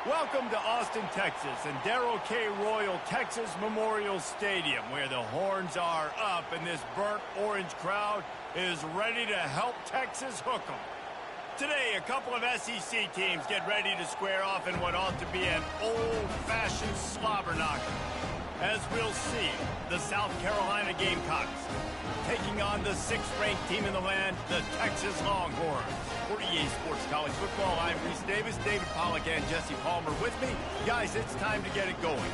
Welcome to Austin, Texas, and Darrell K. Royal Texas Memorial Stadium, where the horns are up and this burnt orange crowd is ready to help Texas hook 'em. Today, a couple of SEC teams get ready to square off in what ought to be an old-fashioned slobber knocker. As we'll see, the South Carolina Gamecocks taking on the 6th-ranked team in the land, the Texas Longhorns. For EA Sports College Football, I'm Reese Davis, David Pollack, and Jesse Palmer with me. Guys, it's time to get it going.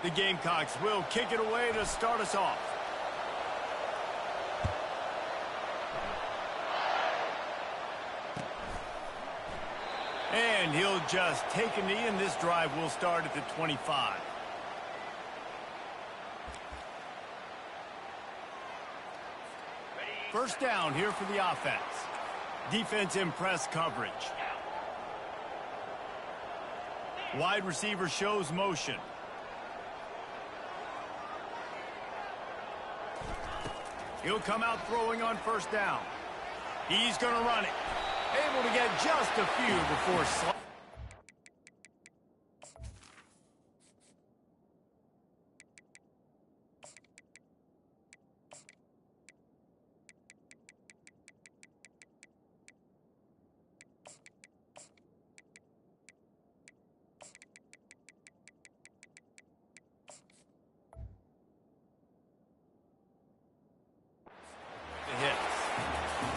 The Gamecocks will kick it away to start us off. And he'll just take a knee, and this drive will start at the 25. First down here for the offense. Defense in press coverage. Wide receiver shows motion. He'll come out throwing on first down. He's going to run it. Able to get just a few before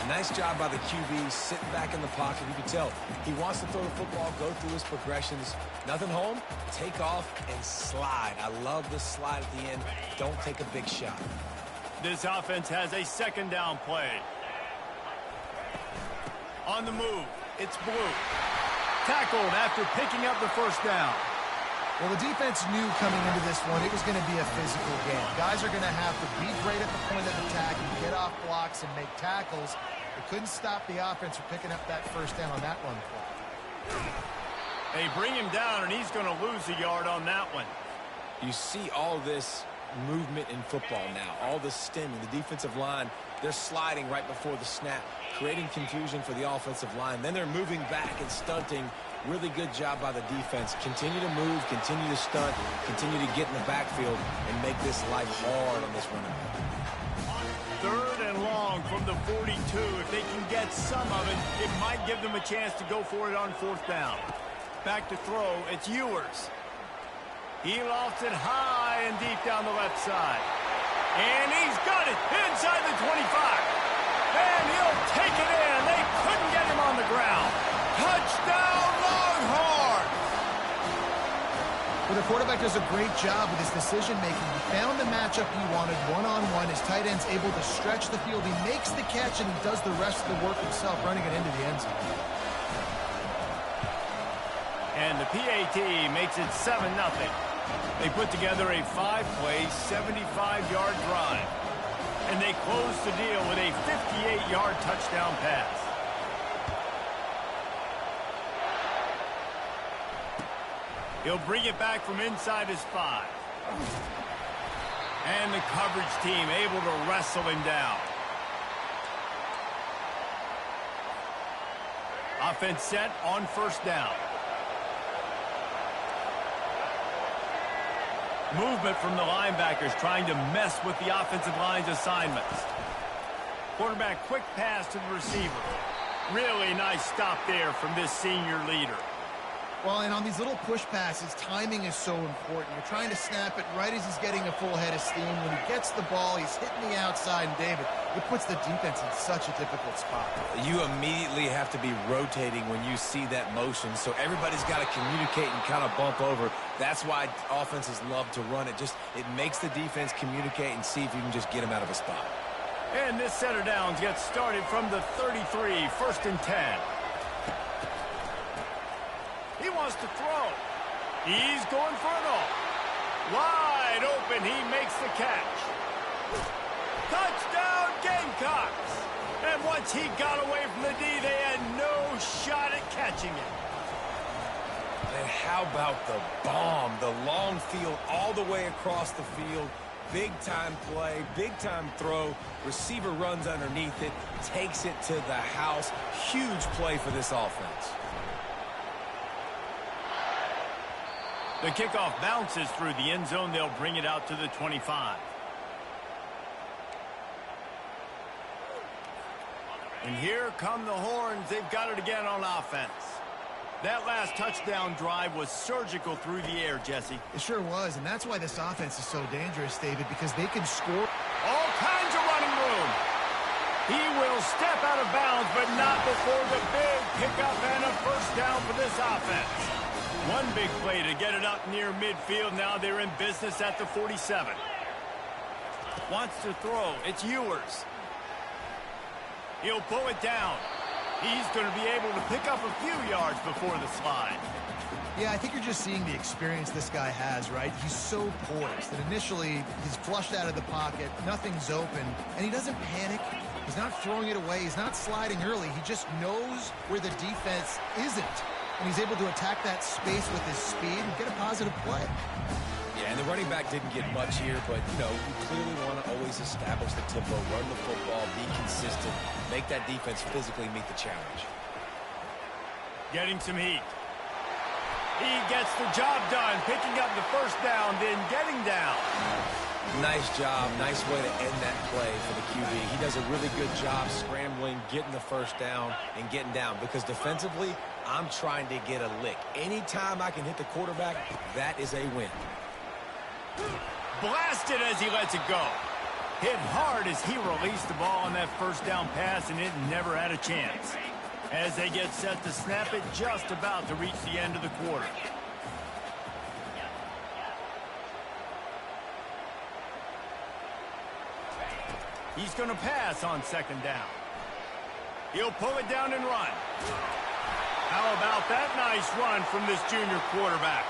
Nice job by the QB, sitting back in the pocket. You can tell he wants to throw the football, go through his progressions. Nothing home, take off, and slide. I love the slide at the end. Don't take a big shot. This offense has a second down play. On the move, it's Blue. Tackled after picking up the first down. Well, the defense knew coming into this one it was going to be a physical game. Guys are going to have to be great at the point of attack and get off blocks and make tackles. They couldn't stop the offense from picking up that first down on that run play. They bring him down, and he's going to lose a yard on that one. You see all this movement in football now, all the stemming. The defensive line, they're sliding right before the snap, creating confusion for the offensive line. Then they're moving back and stunting. Really good job by the defense. Continue to move, continue to stunt, continue to get in the backfield and make this life hard on this running back. Third and long from the 42. If they can get some of it, it might give them a chance to go for it on fourth down. Back to throw, it's Ewers. He lofts it high and deep down the left side. And he's got it inside the 25. And he'll take it in. They couldn't get him on the ground. Touchdown, Longhorns! Well, the quarterback does a great job with his decision-making. He found the matchup he wanted one-on-one. His tight end's able to stretch the field. He makes the catch, and he does the rest of the work himself, running it into the end zone. And the PAT makes it 7-0. They put together a 5-play, 75-yard drive. And they close the deal with a 58-yard touchdown pass. He'll bring it back from inside his 5. And the coverage team able to wrestle him down. Offense set on first down. Movement from the linebackers trying to mess with the offensive line's assignments. Quarterback quick pass to the receiver. Really nice stop there from this senior leader. Well, and on these little push passes, timing is so important. You're trying to snap it right as he's getting a full head of steam. When he gets the ball, he's hitting the outside, and David, it puts the defense in such a difficult spot. You immediately have to be rotating when you see that motion, so everybody's got to communicate and kind of bump over. That's why offenses love to run it. It makes the defense communicate and see if you can just get him out of a spot. And this center downs gets started from the 33, 1st and 10. He wants to throw. He's going for it all. Wide open, he makes the catch. Touchdown, Gamecocks! And once he got away from the D, they had no shot at catching it. And how about the bomb? The long field all the way across the field. Big-time play, big-time throw. Receiver runs underneath it, takes it to the house. Huge play for this offense. The kickoff bounces through the end zone. They'll bring it out to the 25. And here come the Horns. They've got it again on offense. That last touchdown drive was surgical through the air, Jesse. It sure was, and that's why this offense is so dangerous, David, because they can score. All kinds of running room. He will step out of bounds, but not before the big pickup and a first down for this offense. One big play to get it up near midfield. Now they're in business at the 47. Wants to throw. It's Ewers. He'll pull it down. He's going to be able to pick up a few yards before the slide. Yeah, I think you're just seeing the experience this guy has, right? He's so poised that initially he's flushed out of the pocket, nothing's open, and he doesn't panic. He's not throwing it away. He's not sliding early. He just knows where the defense isn't, and he's able to attack that space with his speed and get a positive play. Yeah, and the running back didn't get much here, but, you know, you clearly want to always establish the tempo, run the football, be consistent, make that defense physically meet the challenge. Getting some heat. He gets the job done, picking up the first down, then getting down. Nice job. Nice way to end that play for the QB. He does a really good job scrambling, getting the first down, and getting down. Because defensively, I'm trying to get a lick. Anytime I can hit the quarterback, that is a win. Blasted as he lets it go. Hit hard as he released the ball on that first down pass, and it never had a chance. As they get set to snap it, just about to reach the end of the quarter. He's going to pass on second down. He'll pull it down and run. How about that nice run from this junior quarterback?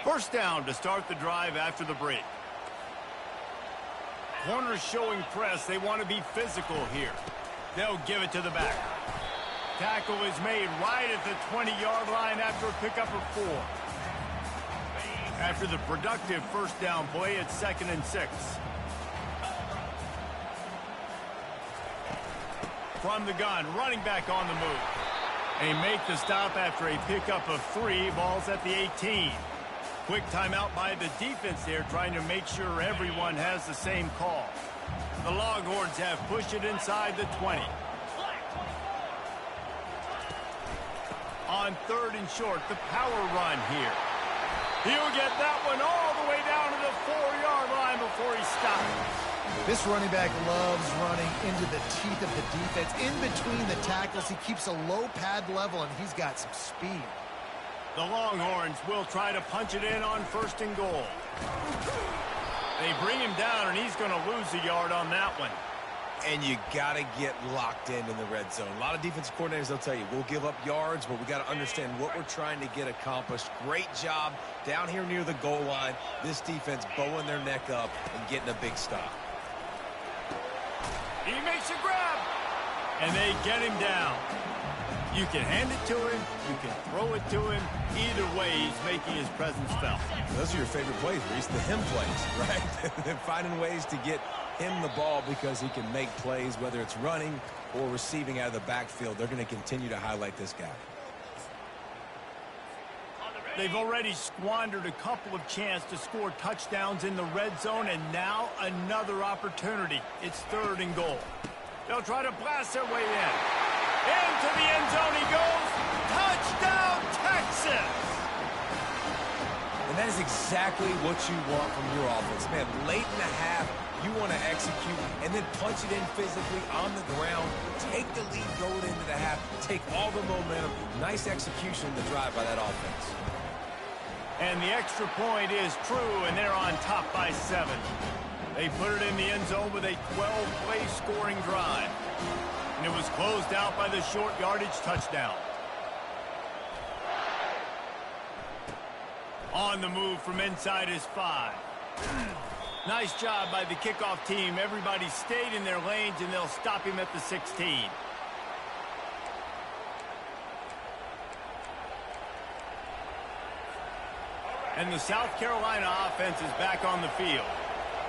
First down to start the drive after the break. Corners showing press. They want to be physical here. They'll give it to the back. Tackle is made right at the 20-yard line after a pickup of 4. After the productive first down play, it's 2nd and 6. From the gun, running back on the move. They make the stop after a pickup of 3. Ball's at the 18. Quick timeout by the defense there, trying to make sure everyone has the same call. The Longhorns have pushed it inside the 20. On 3rd and short, the power run here. He'll get that one all the way down to the 4-yard line before he stops. This running back loves running into the teeth of the defense. In between the tackles, he keeps a low pad level, and he's got some speed. The Longhorns will try to punch it in on 1st and goal. They bring him down, and he's going to lose a yard on that one. And you got to get locked in the red zone. A lot of defensive coordinators, they'll tell you, we'll give up yards, but we got to understand what we're trying to get accomplished. Great job down here near the goal line. This defense bowing their neck up and getting a big stop. He makes a grab, and they get him down. You can hand it to him, you can throw it to him. Either way, he's making his presence felt. Those are your favorite plays, Reese, the him plays, right? They're finding ways to get him the ball because he can make plays, whether it's running or receiving out of the backfield. They're going to continue to highlight this guy. They've already squandered a couple of chances to score touchdowns in the red zone, and now another opportunity. It's 3rd and goal. They'll try to blast their way in. Into the end zone he goes. Touchdown, Texas! And that is exactly what you want from your offense. Man, late in the half, you want to execute and then punch it in physically on the ground. Take the lead going into the half. Take all the momentum. Nice execution in the drive by that offense. And the extra point is true, and they're on top by 7. They put it in the end zone with a 12-play scoring drive. And it was closed out by the short yardage touchdown. On the move from inside is 5. Nice job by the kickoff team. Everybody stayed in their lanes, and they'll stop him at the 16. And the South Carolina offense is back on the field.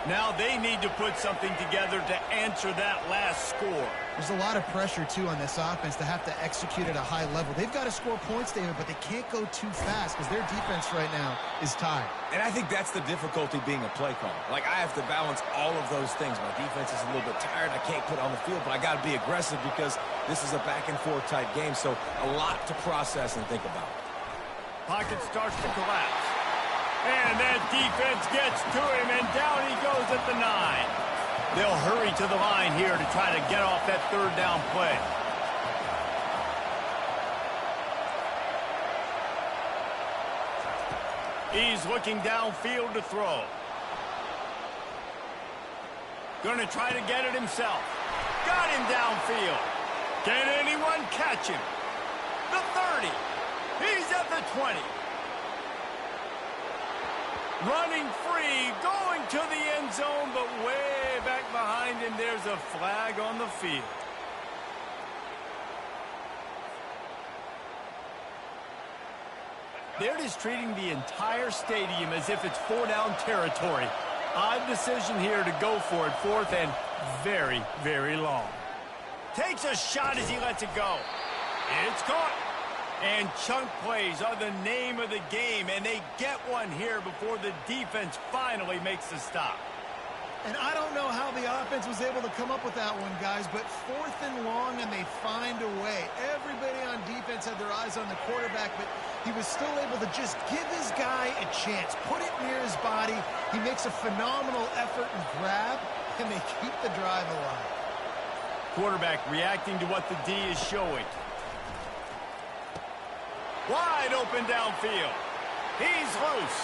Now they need to put something together to answer that last score. There's a lot of pressure, too, on this offense to have to execute at a high level. They've got to score points, David, but they can't go too fast because their defense right now is tired. And I think that's the difficulty being a play caller. Like, I have to balance all of those things. My defense is a little bit tired. I can't put on the field, but I got to be aggressive because this is a back-and-forth type game, so a lot to process and think about. Pocket starts to collapse. And that defense gets to him, and down he goes at the 9. They'll hurry to the line here to try to get off that third down play. He's looking downfield to throw. Going to try to get it himself. Got him downfield. Can anyone catch him? The 30. He's at the 20. Running free, going to the end zone, but way back behind him, there's a flag on the field. They're just treating the entire stadium as if it's 4-down territory. Odd decision here to go for it, 4th and very, very long. Takes a shot as he lets it go. It's caught. And chunk plays are the name of the game, and they get one here before the defense finally makes the stop. And I don't know how the offense was able to come up with that one, guys, but 4th and long, and they find a way. Everybody on defense had their eyes on the quarterback, but he was still able to just give his guy a chance, put it near his body. He makes a phenomenal effort and grab, and they keep the drive alive. Quarterback reacting to what the D is showing. Wide open downfield. He's loose.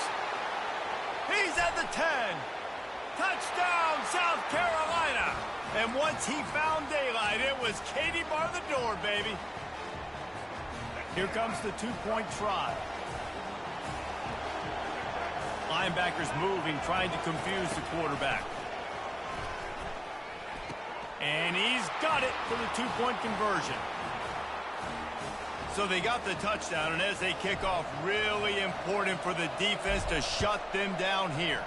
He's at the 10. Touchdown, South Carolina. And once he found daylight, it was Katie bar the door, baby. Here comes the 2-point try. Linebackers moving, trying to confuse the quarterback. And he's got it for the 2-point conversion. So they got the touchdown, and as they kick off, really important for the defense to shut them down here.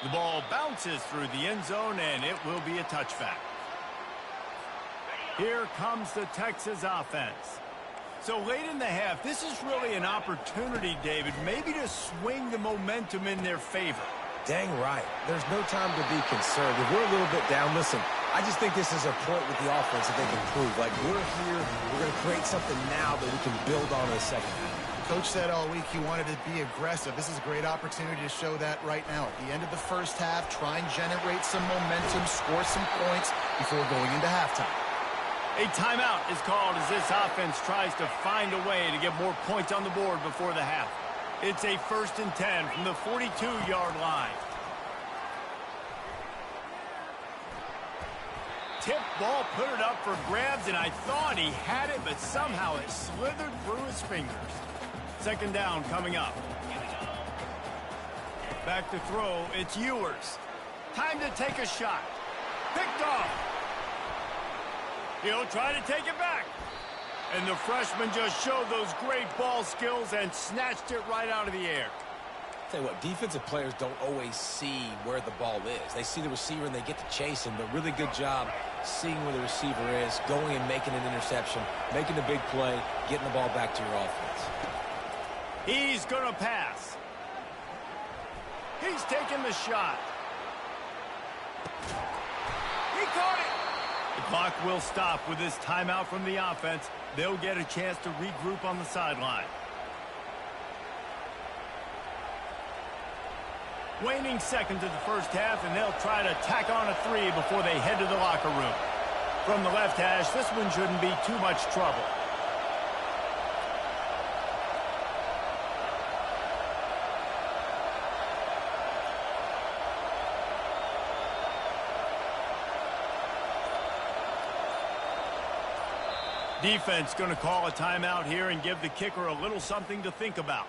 The ball bounces through the end zone, and it will be a touchback. Here comes the Texas offense. So late in the half, this is really an opportunity, David, maybe to swing the momentum in their favor. Dang right. There's no time to be concerned. If we're a little bit down, listen, I just think this is a point with the offense that they can prove. Like, we're here, we're going to create something now that we can build on in the second half. Coach said all week he wanted to be aggressive. This is a great opportunity to show that right now. At the end of the first half, try and generate some momentum, score some points before going into halftime. A timeout is called as this offense tries to find a way to get more points on the board before the half. It's a 1st and 10 from the 42-yard line. Tip ball, put it up for grabs, and I thought he had it, but somehow it slithered through his fingers. 2nd down coming up. Back to throw, it's Ewers. Time to take a shot. Picked off. He'll try to take it back. And the freshman just showed those great ball skills and snatched it right out of the air. Tell you what, defensive players don't always see where the ball is. They see the receiver and they get to chase him, but really good job seeing where the receiver is, going and making an interception, making a big play, getting the ball back to your offense. He's going to pass. He's taking the shot. He caught it. The clock will stop with this timeout from the offense. They'll get a chance to regroup on the sideline. Waning seconds of the first half, and they'll try to tack on a 3 before they head to the locker room. From the left hash, this one shouldn't be too much trouble. Defense going to call a timeout here and give the kicker a little something to think about.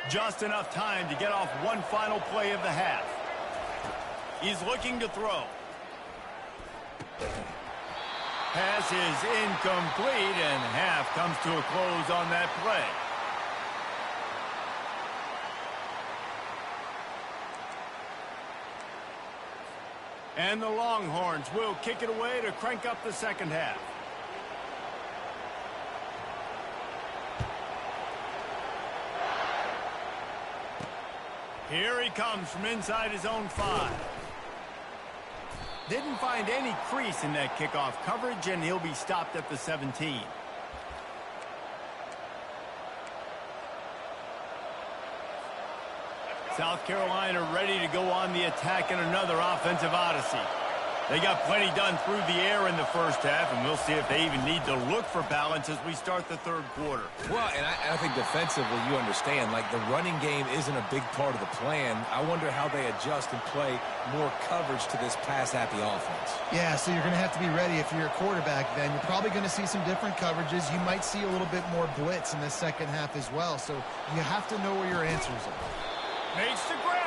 Just enough time to get off one final play of the half. He's looking to throw. Pass is incomplete, and half comes to a close on that play. And the Longhorns will kick it away to crank up the second half. Here he comes from inside his own 5. Didn't find any crease in that kickoff coverage, and he'll be stopped at the 17. South Carolina ready to go on the attack in another offensive odyssey. They got plenty done through the air in the first half, and we'll see if they even need to look for balance as we start the third quarter. Well, and I think defensively, you understand, like the running game isn't a big part of the plan. I wonder how they adjust and play more coverage to this pass-happy offense. Yeah, so you're going to have to be ready if you're a quarterback then. You're probably going to see some different coverages. You might see a little bit more blitz in the second half as well, so you have to know where your answers are. Makes the grab.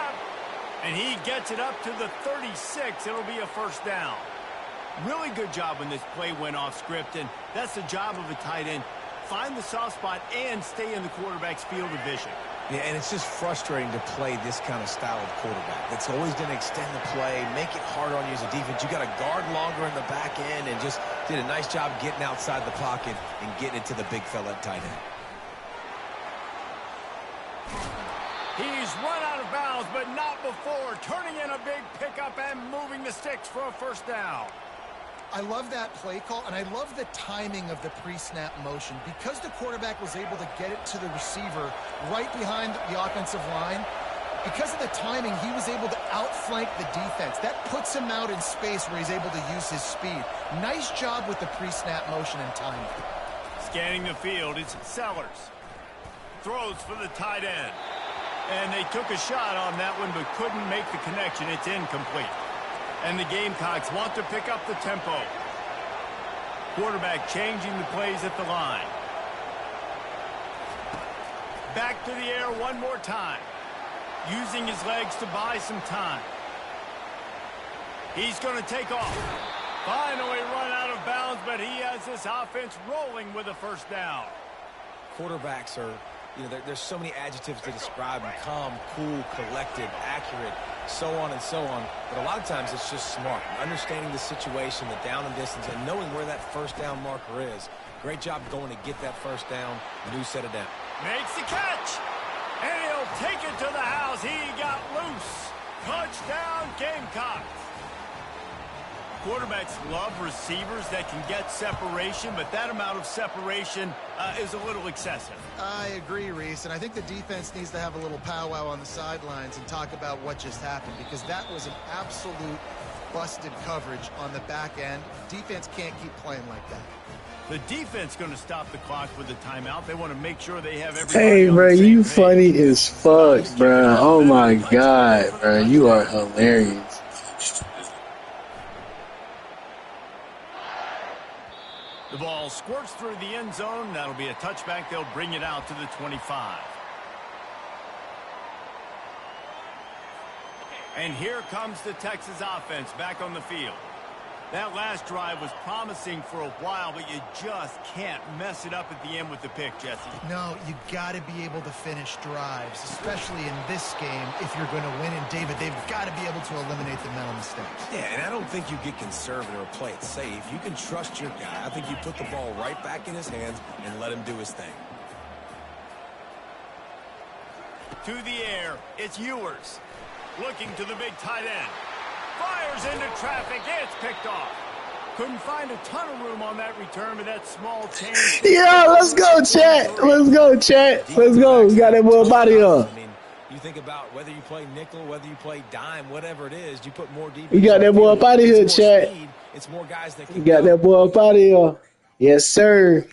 And he gets it up to the 36. It'll be a first down. Really good job when this play went off script, and that's the job of a tight end. Find the soft spot and stay in the quarterback's field of vision. Yeah, and it's just frustrating to play this kind of style of quarterback. That's always going to extend the play, make it harder on you as a defense. You got to guard longer in the back end, and just did a nice job getting outside the pocket and getting it to the big fella at tight end. He's run out of bounds, but not before turning in a big pickup and moving the sticks for a first down. I love that play call, and I love the timing of the pre-snap motion. Because the quarterback was able to get it to the receiver right behind the offensive line, because of the timing, he was able to outflank the defense. That puts him out in space where he's able to use his speed. Nice job with the pre-snap motion and timing. Scanning the field, it's Sellers. Throws for the tight end. And they took a shot on that one, but couldn't make the connection. It's incomplete. And the Gamecocks want to pick up the tempo. Quarterback changing the plays at the line. Back to the air one more time. Using his legs to buy some time. He's going to take off. Finally run out of bounds, but he has this offense rolling with a first down. Quarterbacks are... there's so many adjectives to describe them: calm, cool, collected, accurate, so on and so on. But a lot of times it's just smart. Understanding the situation, the down and distance, and knowing where that first down marker is. Great job going to get that first down. New set of down. Makes the catch. And he'll take it to the house. He got loose. Touchdown, Gamecocks. Quarterbacks love receivers that can get separation, but that amount of separation is a little excessive. I agree, Reese, and I think the defense needs to have a little powwow on the sidelines and talk about what just happened, because that was an absolute busted coverage on the back end. Defense can't keep playing like that. The defense going to stop the clock with a timeout. They want to make sure they have everybody. Hey, bro, you funny as fuck, bro. Oh my god, bro, you are hilarious. The ball squirts through the end zone. That'll be a touchback. They'll bring it out to the 25. And here comes the Texas offense back on the field. That last drive was promising for a while, but you just can't mess it up at the end with the pick, Jesse. No, you got to be able to finish drives, especially in this game if you're going to win. And, David, they've got to be able to eliminate the mental mistakes. Yeah, and I don't think you get conservative or play it safe. You can trust your guy. I think you put the ball right back in his hands and let him do his thing. to the air. It's Ewers. Looking to the big tight end. Fires into traffic. It's picked off. Couldn't find a ton of room on that return, but that small change. Yeah, let's go, chat. Let's go, chat. Let's go. We got that boy body up. I mean, you think about whether you play nickel, whether you play dime, whatever it is, you put more DBs. You got that boy up out of here, chat. It's more guys that can You got that boy up out of here. Yes, sir.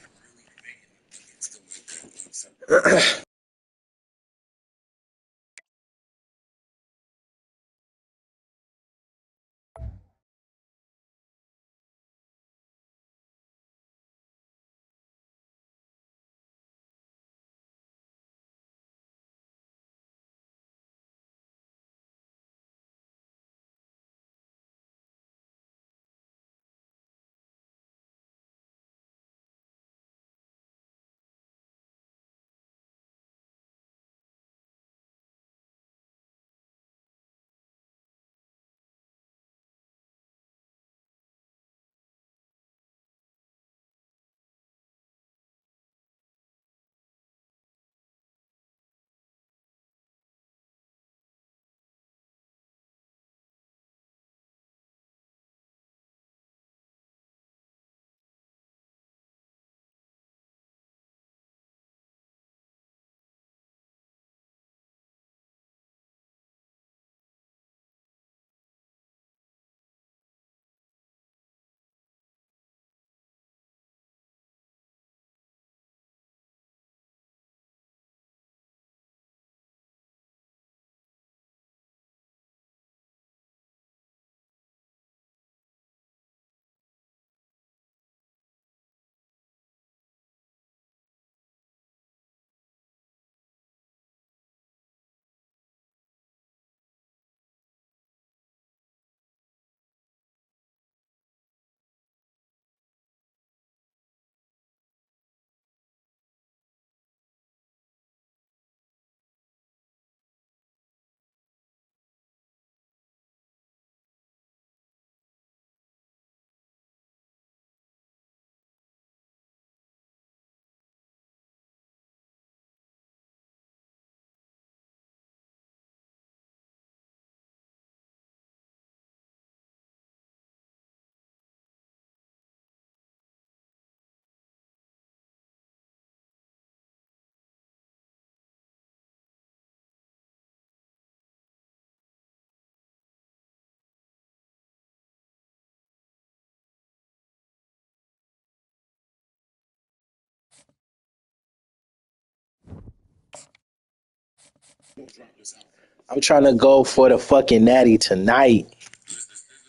I'm trying to go for the fucking natty tonight.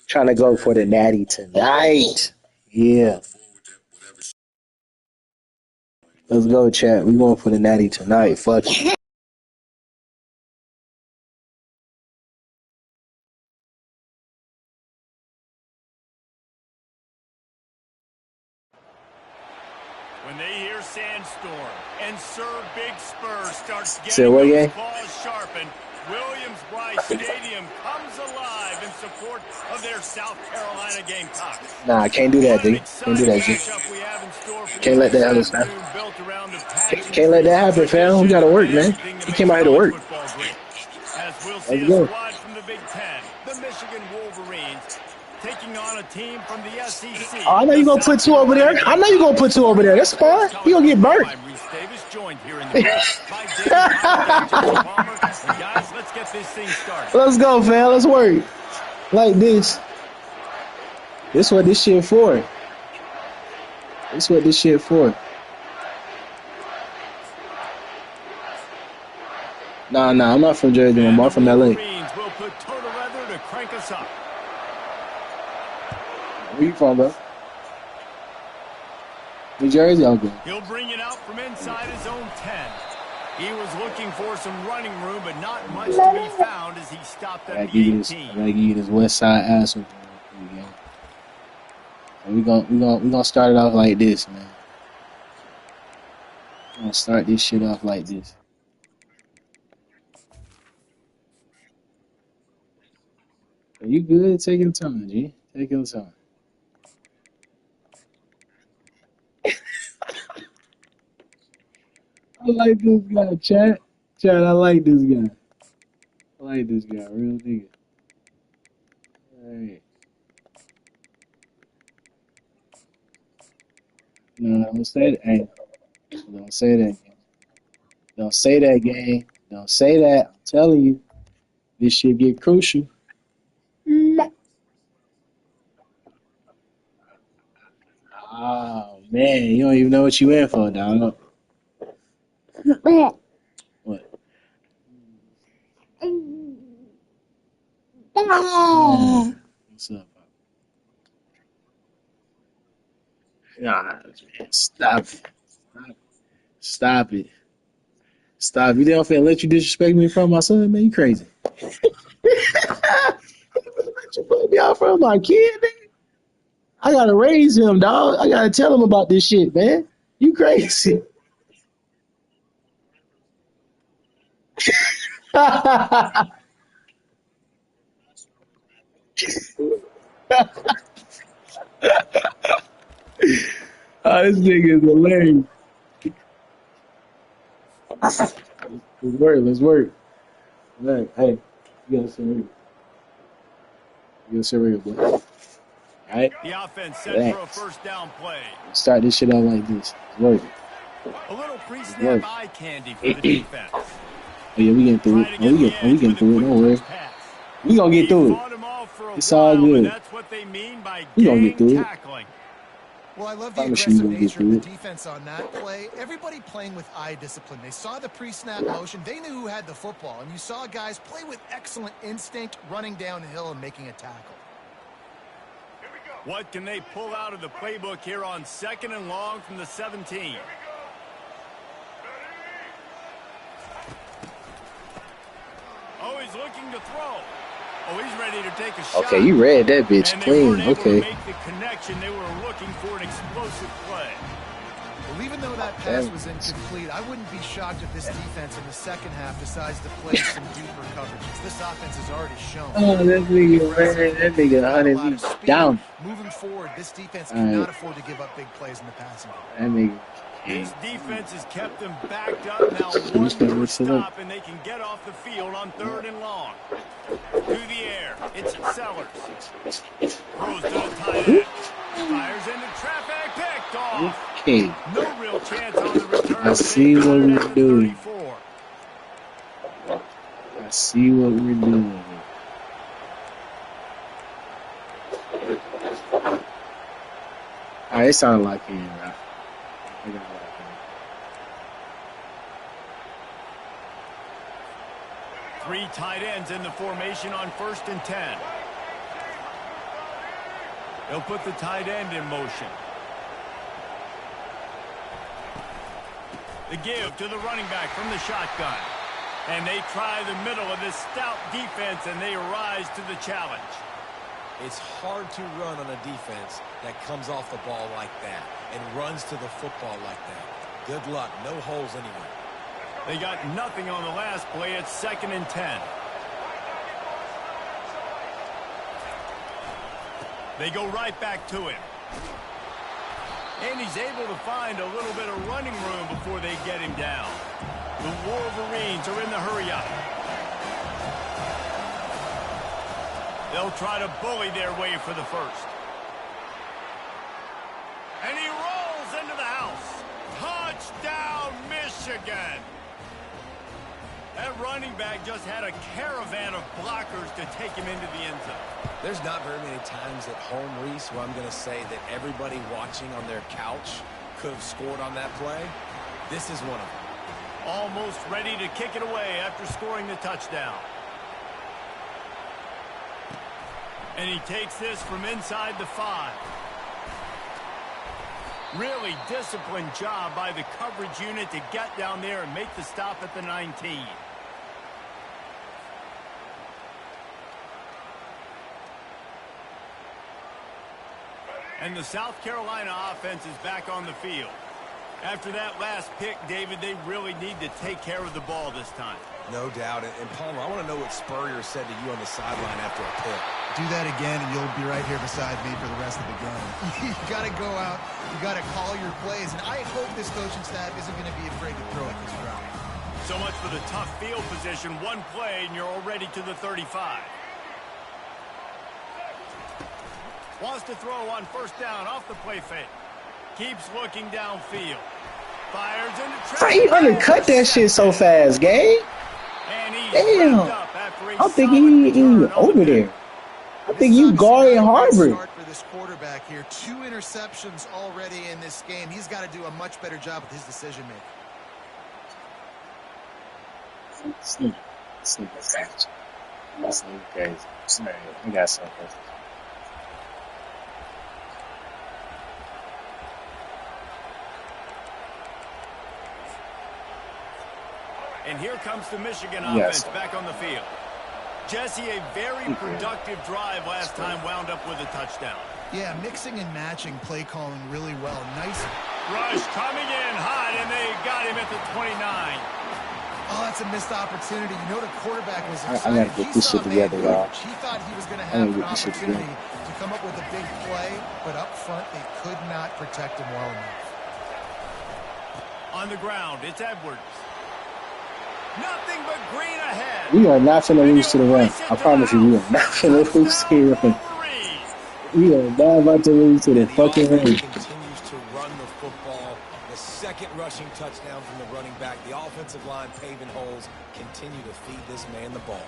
Trying to go for the natty tonight. Yeah. Let's go, chat. We going for the natty tonight. Fuck it. When they hear Sandstorm and Sir Big Spur starts Say getting what, those gang? claws sharpened, Williams-Brice Stadium comes alive in support of their South Carolina Gamecocks. Nah, I can't do that, What an G. Can't do exciting that, G. matchup we have in store for Can't you let that happen, this fam. afternoon, built around the pageantry, Can't let that happen, fam. We gotta work, and man. everything that He makes came out here to college work. football great. As we'll see Let's a go. squad from the Big Ten, the Michigan Wolverines, taking on a team from the SEC. Oh, I know you gonna put two over there. I know you gonna put two over there. That's fine. You gonna get burnt. I'm Reese Davis, joined here in the booth by David Pollack and Jesse Palmer. And guys, let's get this thing started. Let's go, fam. Let's work. Like this. This what this shit for. This what this shit for. Nah, I'm not from Jersey, man. I'm from LA. Wolverines will put toe to leather to crank us up. Where you from, bro? New Jersey? Okay. He'll bring it out from inside his own 10. He was looking for some running room, but not much to be found as he stopped I at gotta the give 18. you this West Side ass whooping real quick, gang. So we gonna start it off like this, man. We're gonna start this shit off like this. Are you good? Take your time, G. Take your time. I like this guy, chat. Chad, I like this guy. I like this guy, real nigga. All right. No, don't say that. Hey, don't say that. Don't say that, gang. Don't say that. I'm telling you, this shit get crucial. Oh man, you don't even know what you in for, dog. What? What's up? Nah, man, stop it. Stop it. Stop. You don't feel let you disrespect me in front of my son, man. You crazy. Let you put me out in front of my kid, nigga. I gotta raise him, dog. I gotta tell him about this shit, man. You crazy. Oh, this nigga is hilarious. Let's work. Let's work. Look, hey, you gotta sit real. You gotta sit real, boy. All right? The offense set for a first down play. Start this shit out like this. It's working. A little pre-snap eye candy for the defense. Oh, yeah, we getting through it. Oh, we getting through it. Don't worry. We gonna get through it. It's all good. That's what they mean by We gonna get through it. tackling. Well, I love the Promise aggressive you gonna get nature of the through it. defense on that play. Everybody playing with eye discipline. They saw the pre-snap motion. They knew who had the football. And you saw guys play with excellent instinct, running downhill and making a tackle. What can they pull out of the playbook here on 2nd and long from the 17? Oh, he's looking to throw. Oh, he's ready to take a shot. Okay, you read that bitch and clean. They weren't able Okay. to make the connection. They were looking for an explosive play. Well, even though that pass was incomplete, I wouldn't be shocked if this defense in the second half decides to play some deeper coverages. This offense has already shown. Oh, that nigga ran. That nigga hunted me down. Moving forward, this defense cannot afford to give up big plays in the passing game. That nigga. This defense has kept them backed up. Now one more stop, and they can get off the field on 3rd and long. Through the air, it's Sellers. Throws to the tight end. Fires into traffic, picked off. Okay. No real chance on the return. I see what we're doing. 34. I see what we're doing. Alright, it sounded like him, right? I got it. 3 tight ends in the formation on 1st and 10. They'll put the tight end in motion. The give to the running back from the shotgun. And they try the middle of this stout defense, and they rise to the challenge. It's hard to run on a defense that comes off the ball like that and runs to the football like that. Good luck. No holes anywhere. They got nothing on the last play. It's 2nd and 10. They go right back to him. And he's able to find a little bit of running room before they get him down. The Wolverines are in the hurry-up. They'll try to bully their way for the first. And he rolls into the house. Touchdown, Michigan! That running back just had a caravan of blockers to take him into the end zone. There's not very many times at home, Reese, where I'm going to say that everybody watching on their couch could have scored on that play. This is one of them. Almost ready to kick it away after scoring the touchdown. And he takes this from inside the 5. Really disciplined job by the coverage unit to get down there and make the stop at the 19. And the South Carolina offense is back on the field. After that last pick, David, they really need to take care of the ball this time. No doubt. And Palmer, I want to know what Spurrier said to you on the sideline after a pick. Do that again, and you'll be right here beside me for the rest of the game. You got to go out. You got to call your plays. And I hope this coaching staff isn't going to be afraid to throw at this drive. So much for the tough field position. One play, and you're already to the 35. Wants to throw on first down off the play fake. Keeps looking downfield. Fires into traffic. He undercut that shit so fast, Gabe. And he's Damn. up after a I'm thinking solid he return on over the there. pick. I think you guarding Harvard. Start for this quarterback here. 2 interceptions already in this game. He's got to do a much better job with his decision making. Sleep crazy. I got something. And here comes the Michigan offense back on the field. Jesse, a very productive drive last time, wound up with a touchdown. Yeah, mixing and matching play calling really well. Nice. Rush coming in hot, and they got him at the 29. Oh, that's a missed opportunity. You know the quarterback was I excited. gotta get this shit together, y'all. He thought he was going to have an opportunity to come up with a big play, but up front they could not protect him well enough. On the ground, it's Edwards. Nothing but green ahead. We are not finna lose to the run. I promise you, we are not finna lose to the run. We are not about to lose to the fucking run. Continues to run the football. The second rushing touchdown from the running back. The offensive line paving holes. Continue to feed this man the ball.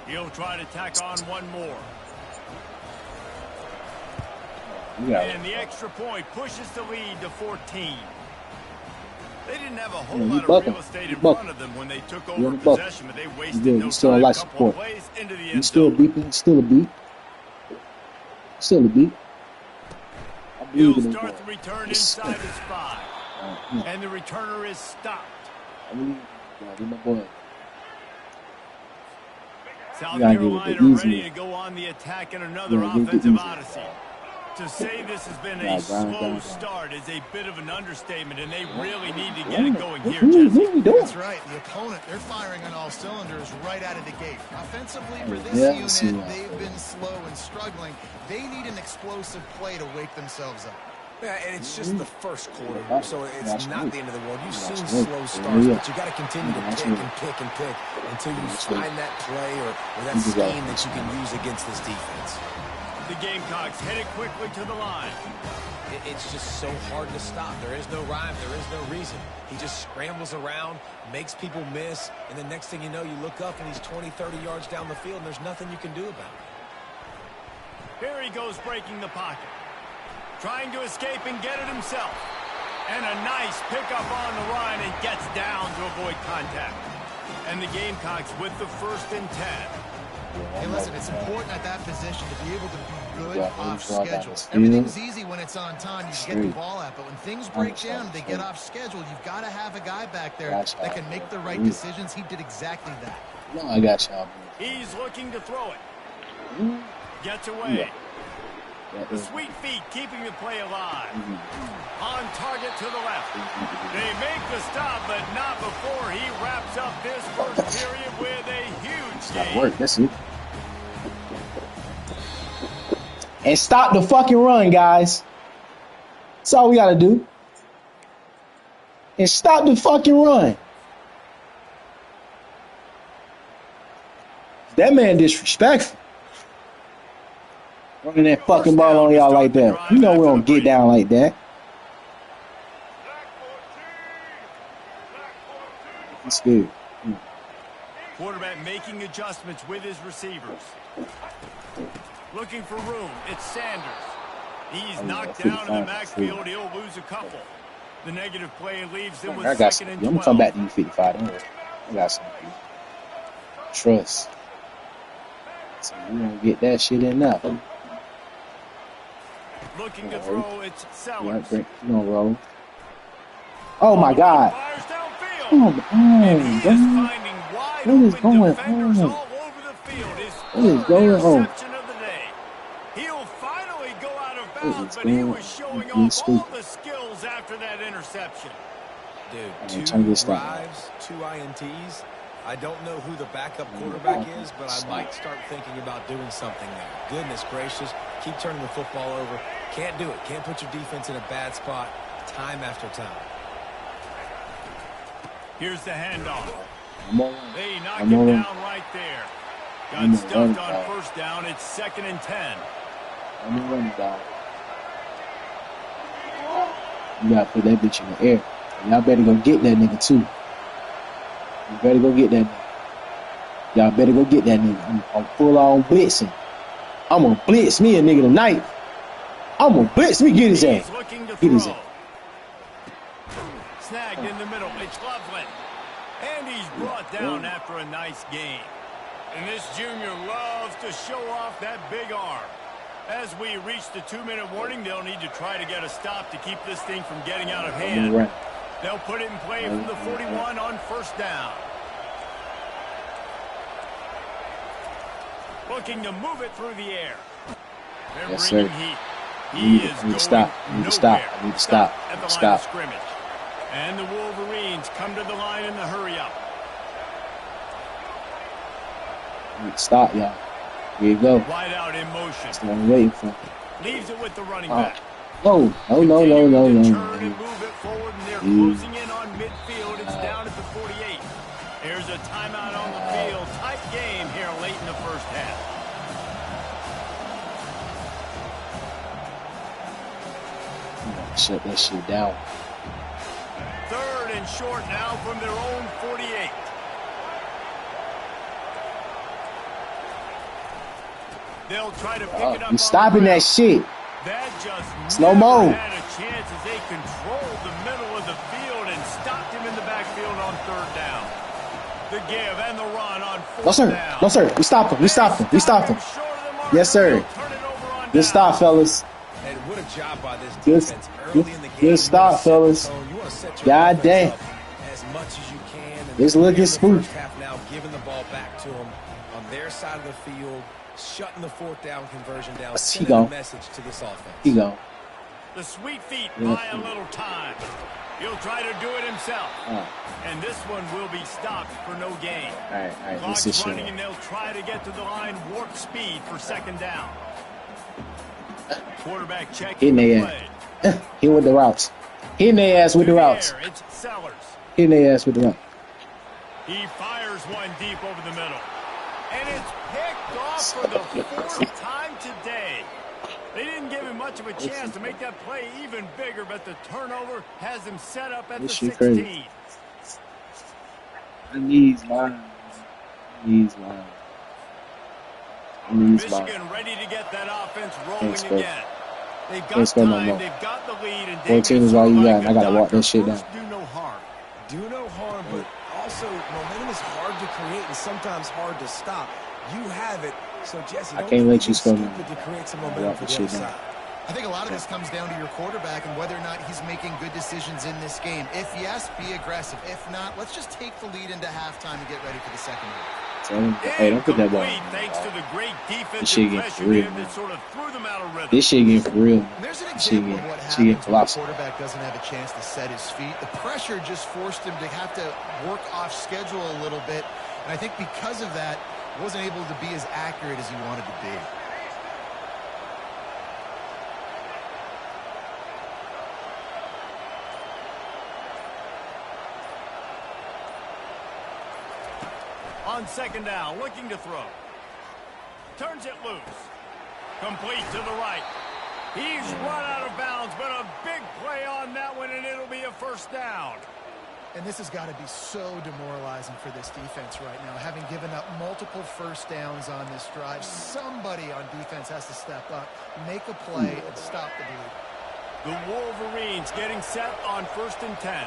He'll try to tack on one more. And the extra point pushes the lead to 14. They didn't have a whole lot of real estate in front of them when they took over possession, but they wasted no time. A couple of plays into the end zone. Still a beat. He'll start the return inside his 5. And the returner is stopped. South Carolina ready to go on the attack in another offensive odyssey. To say this has been a slow start is a bit of an understatement, and they really need to get it going here, Jesse. That's right. The opponent, they're firing on all cylinders right out of the gate. Offensively, for this unit, they've been slow and struggling. They need an explosive play to wake themselves up. Yeah, and it's just the first quarter, so it's not the end of the world. You've seen slow starts, but you got to continue to pick until you find that play or that scheme that you can use against this defense. The Gamecocks headed quickly to the line. It's just so hard to stop. There is no rhyme. There is no reason. He just scrambles around, makes people miss, and the next thing you know, you look up and he's 20, 30 yards down the field, and there's nothing you can do about it. Here he goes breaking the pocket. Trying to escape and get it himself. And a nice pickup on the run and gets down to avoid contact. And the Gamecocks with the 1st and 10. Hey, listen, it's important at that position to be able to be good off schedule. Everything's easy when it's on time. You can get the ball out. But when things break down and they get off schedule, you've got to have a guy back there that can make the right decisions. He did exactly that. No, I got y'all. He's looking to throw it. Gets away. The sweet feet keeping the play alive. On target to the left. They make the stop, but not before he wraps up this first period with a huge Gotta gain. work. That's it. And stop the fucking run, guys. That's all we gotta do. And stop the fucking run. That man disrespectful. Running that fucking ball on y'all like that. You know we don't get down like that. It's good. Quarterback making adjustments with his receivers. Looking for room. It's Sanders. He's knocked down in the backfield. He'll lose a couple. The negative play leaves him with 2nd and 12. I'm gonna come back to you 55. Don't worry. I got something for you. Trust. So we're gonna get that shit in now. Looking to throw, it's Sellers. You're gonna roll. Oh my God. Fires downfield. Come on, And he is God. finding wide What is open going defenders on? all over the field. His What is third going on? interception of the day. He'll finally go out of bounds, but he was showing off all the skills after that interception. Dude, 2 drives, 2 INTs. I don't know who the backup quarterback is, but I might start thinking about doing something there. Goodness gracious. Keep turning the football over. Can't do it. Can't put your defense in a bad spot time after time. Here's the handoff. They knock I'm him on. down right there. Got stuffed on first down. It's 2nd and 10. I'm gonna run it, dog. You gotta put that bitch in the air. Y'all better go get that nigga too. You better go get that nigga. Y'all better go get that nigga. I'm full on blitzing. I'm gonna blitz me a nigga tonight. I'm gonna blitz me. Get his ass. Get his ass. Snagged in the middle. It's Loveland. And he's brought down after a nice game. And this junior loves to show off that big arm. As we reach the 2-minute warning, they'll need to try to get a stop to keep this thing from getting out of hand. They'll put it in play from the 41 on first down. Looking to move it through the air. They're Yes, bringing sir. heat. I He need is to going stop. I need to stop. nowhere. I need to stop. At I the need to line of stop. scrimmage. And the Wolverines come to the line in the hurry-up. I need to stop, y'all. Here you go. Wide out in motion. That's what I'm waiting for. Leaves it with the running back. No. Continuing to turn and move it forward, and they're closing in on midfield. It's down at the 48. There's a timeout on the field. Tight game here late in the first half. Shut that shit down. 3rd and short now from their own 48. They'll try to pick it up. You stopping that shit. That just Slow mo. never had a chance as they controlled the middle of the field and stopped him in the backfield on 3rd down. The give and the run on 4th No, sir. down. No, sir. We stopped him. We stopped him. We stopped him. Short of the mark. Yes, sir. They'll turn it over on Good down. stop, fellas. And what a job by this Good- defense early in the game. good stop, fellas. You want to set your God offense damn. up as much as you can. And It's here in looking the smooth. first half now, giving the ball back to them on their side of the field, shutting the 4th down conversion down, He sending go. a message to this offense. Here you go. The sweet feet Yeah. buy a little time. He'll try to do it himself. All And this one will be stopped for no gain. right. Let's Clock's this running, shit. and they'll try to get to the line warp speed for 2nd down. Quarterback check. Hitting their ass. Hit with the routes. Hitting their ass with the routes. It's Sellers. Hitting their ass with the routes. He fires one deep over the middle. And it's picked off for the 4th time today. They didn't give him much of a chance to make that play even bigger, but the turnover has him set up at the This shit 16. crazy. I need mine. Michigan ready to get that offense rolling Thanks, bro. again. They've got Thanks, bro, time, Mama. they've got the lead, and 14 is all you got, and I gotta walk that shit down. Do no harm. Do no harm, but also momentum is hard to create and sometimes hard to stop. You have it, so Jesse, I don't can't be let you score me. stupid to create some Walk momentum for that the shit other down. side. I think a lot of this comes down to your quarterback and whether or not he's making good decisions in this game. If yes, be aggressive. If not, let's just take the lead into halftime and get ready for the second half. Tell him, hey, don't put that ball. Incomplete, thanks to the great This shit defensive getting pressure for real, there man. that sort of threw them out of rhythm. This shit getting for real. And there's an Shit example of getting- what shit happens getting when the colossal. quarterback doesn't have a chance to set his feet. The pressure just forced him to have to work off schedule a little bit. And I think because of that, wasn't able to be as accurate as he wanted to be. On 2nd down, looking to throw. Turns it loose. Complete to the right. He's run out of bounds, but a big play on that one, and it'll be a 1st down. And this has got to be so demoralizing for this defense right now. Having given up multiple 1st downs on this drive, somebody on defense has to step up, make a play, and stop the bleed. The Wolverines getting set on 1st and 10.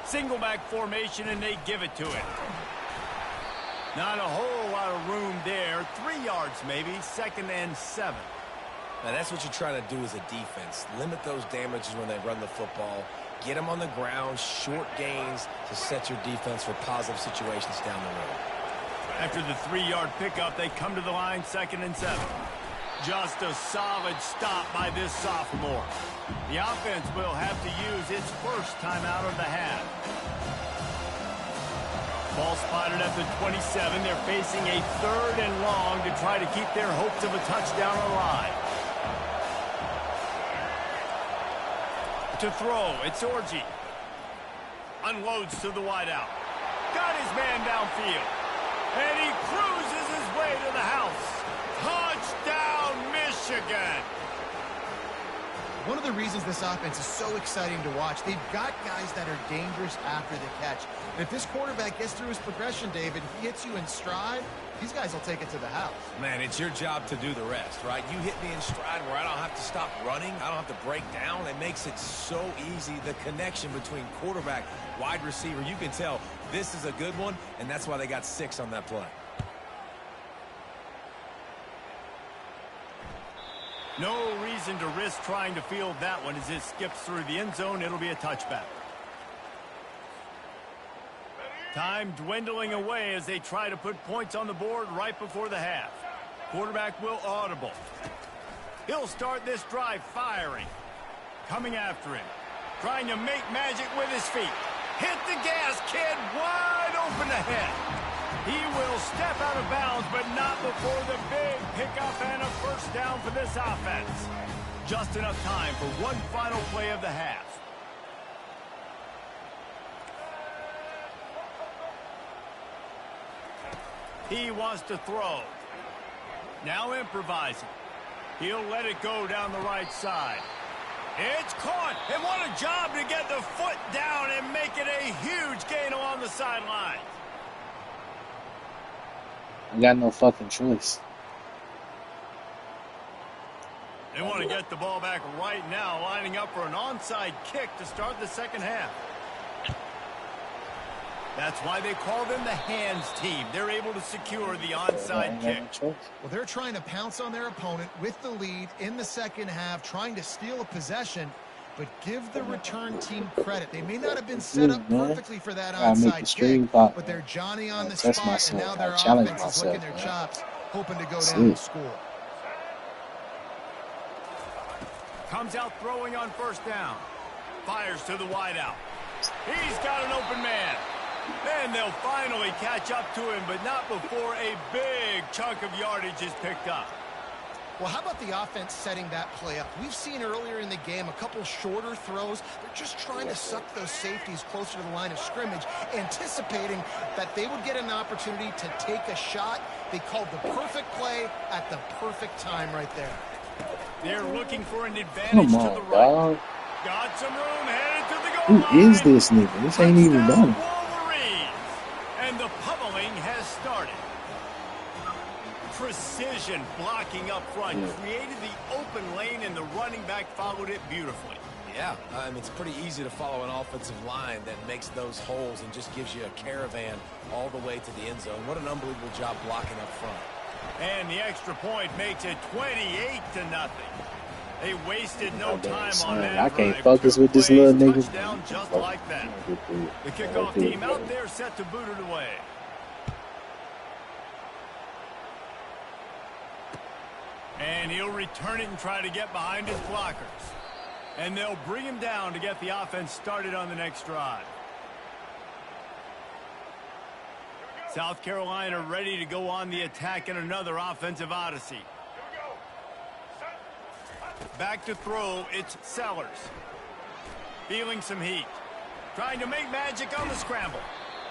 Single back formation, and they give it to it. Not a whole lot of room there. 3 yards maybe. 2nd and 7. Now, that's what you're trying to do as a defense. Limit those damages when they run the football. Get them on the ground, short gains to set your defense for positive situations down the road. After the 3-yard pickup, they come to the line 2nd and 7. Just a solid stop by this sophomore. The offense will have to use its first timeout of the half. Ball spotted at the 27. They're facing a 3rd and long to try to keep their hopes of a touchdown alive. To throw, it's Orji. Unloads to the wideout. Got his man downfield. And he cruises his way to the house. Touchdown, Michigan! One of the reasons this offense is so exciting to watch, they've got guys that are dangerous after the catch. And if this quarterback gets through his progression, David, he hits you in stride, these guys will take it to the house. Man, it's your job to do the rest, right? You hit me in stride where I don't have to stop running. I don't have to break down. It makes it so easy. The connection between quarterback, wide receiver, you can tell this is a good one, and that's why they got 6 on that play. No reason to risk trying to field that one as it skips through the end zone. It'll be a touchback. Time dwindling away as they try to put points on the board right before the half. Quarterback will audible. He'll start this drive firing. Coming after him. Trying to make magic with his feet. Hit the gas, kid. Wide open ahead. He will step out of bounds, but not before the big pickup and a first down for this offense. Just enough time for one final play of the half. He wants to throw. Now improvising. He'll let it go down the right side. It's caught, and what a job to get the foot down and make it a huge gain along the sideline. I got no fucking choice. They want to get the ball back right now, lining up for an onside kick to start the second half. That's why they call them the hands team. They're able to secure the onside kick. Well, they're trying to pounce on their opponent with the lead in the second half, trying to steal a possession, but give the return team credit. They may not have been set up perfectly for that onside kick, but they're Johnny on the spot, and now their offense is licking their chops, hoping to go down and score. Comes out throwing on first down. Fires to the wideout. He's got an open man. And they'll finally catch up to him, but not before a big chunk of yardage is picked up. Well, how about the offense setting that play up? We've seen earlier in the game a couple shorter throws. They're just trying to suck those safeties closer to the line of scrimmage, anticipating that they would get an opportunity to take a shot. They called the perfect play at the perfect time right there. They're looking for an advantage to the right. Dog. Got some room, headed to the goal line. Who is this nigga? This ain't even done. And the pummeling has started. Precision blocking up front created the open lane, and the running back followed it beautifully. Yeah, it's pretty easy to follow an offensive line that makes those holes and just gives you a caravan all the way to the end zone. What an unbelievable job blocking up front. And the extra point makes it 28-0. They wasted no time on that. I can't focus with this little nigga. Touchdown just like that. The kickoff team out there set to boot it away. And he'll return it and try to get behind his blockers. And they'll bring him down to get the offense started on the next drive. South Carolina ready to go on the attack in another offensive odyssey. Back to throw, it's Sellers. Feeling some heat. Trying to make magic on the scramble.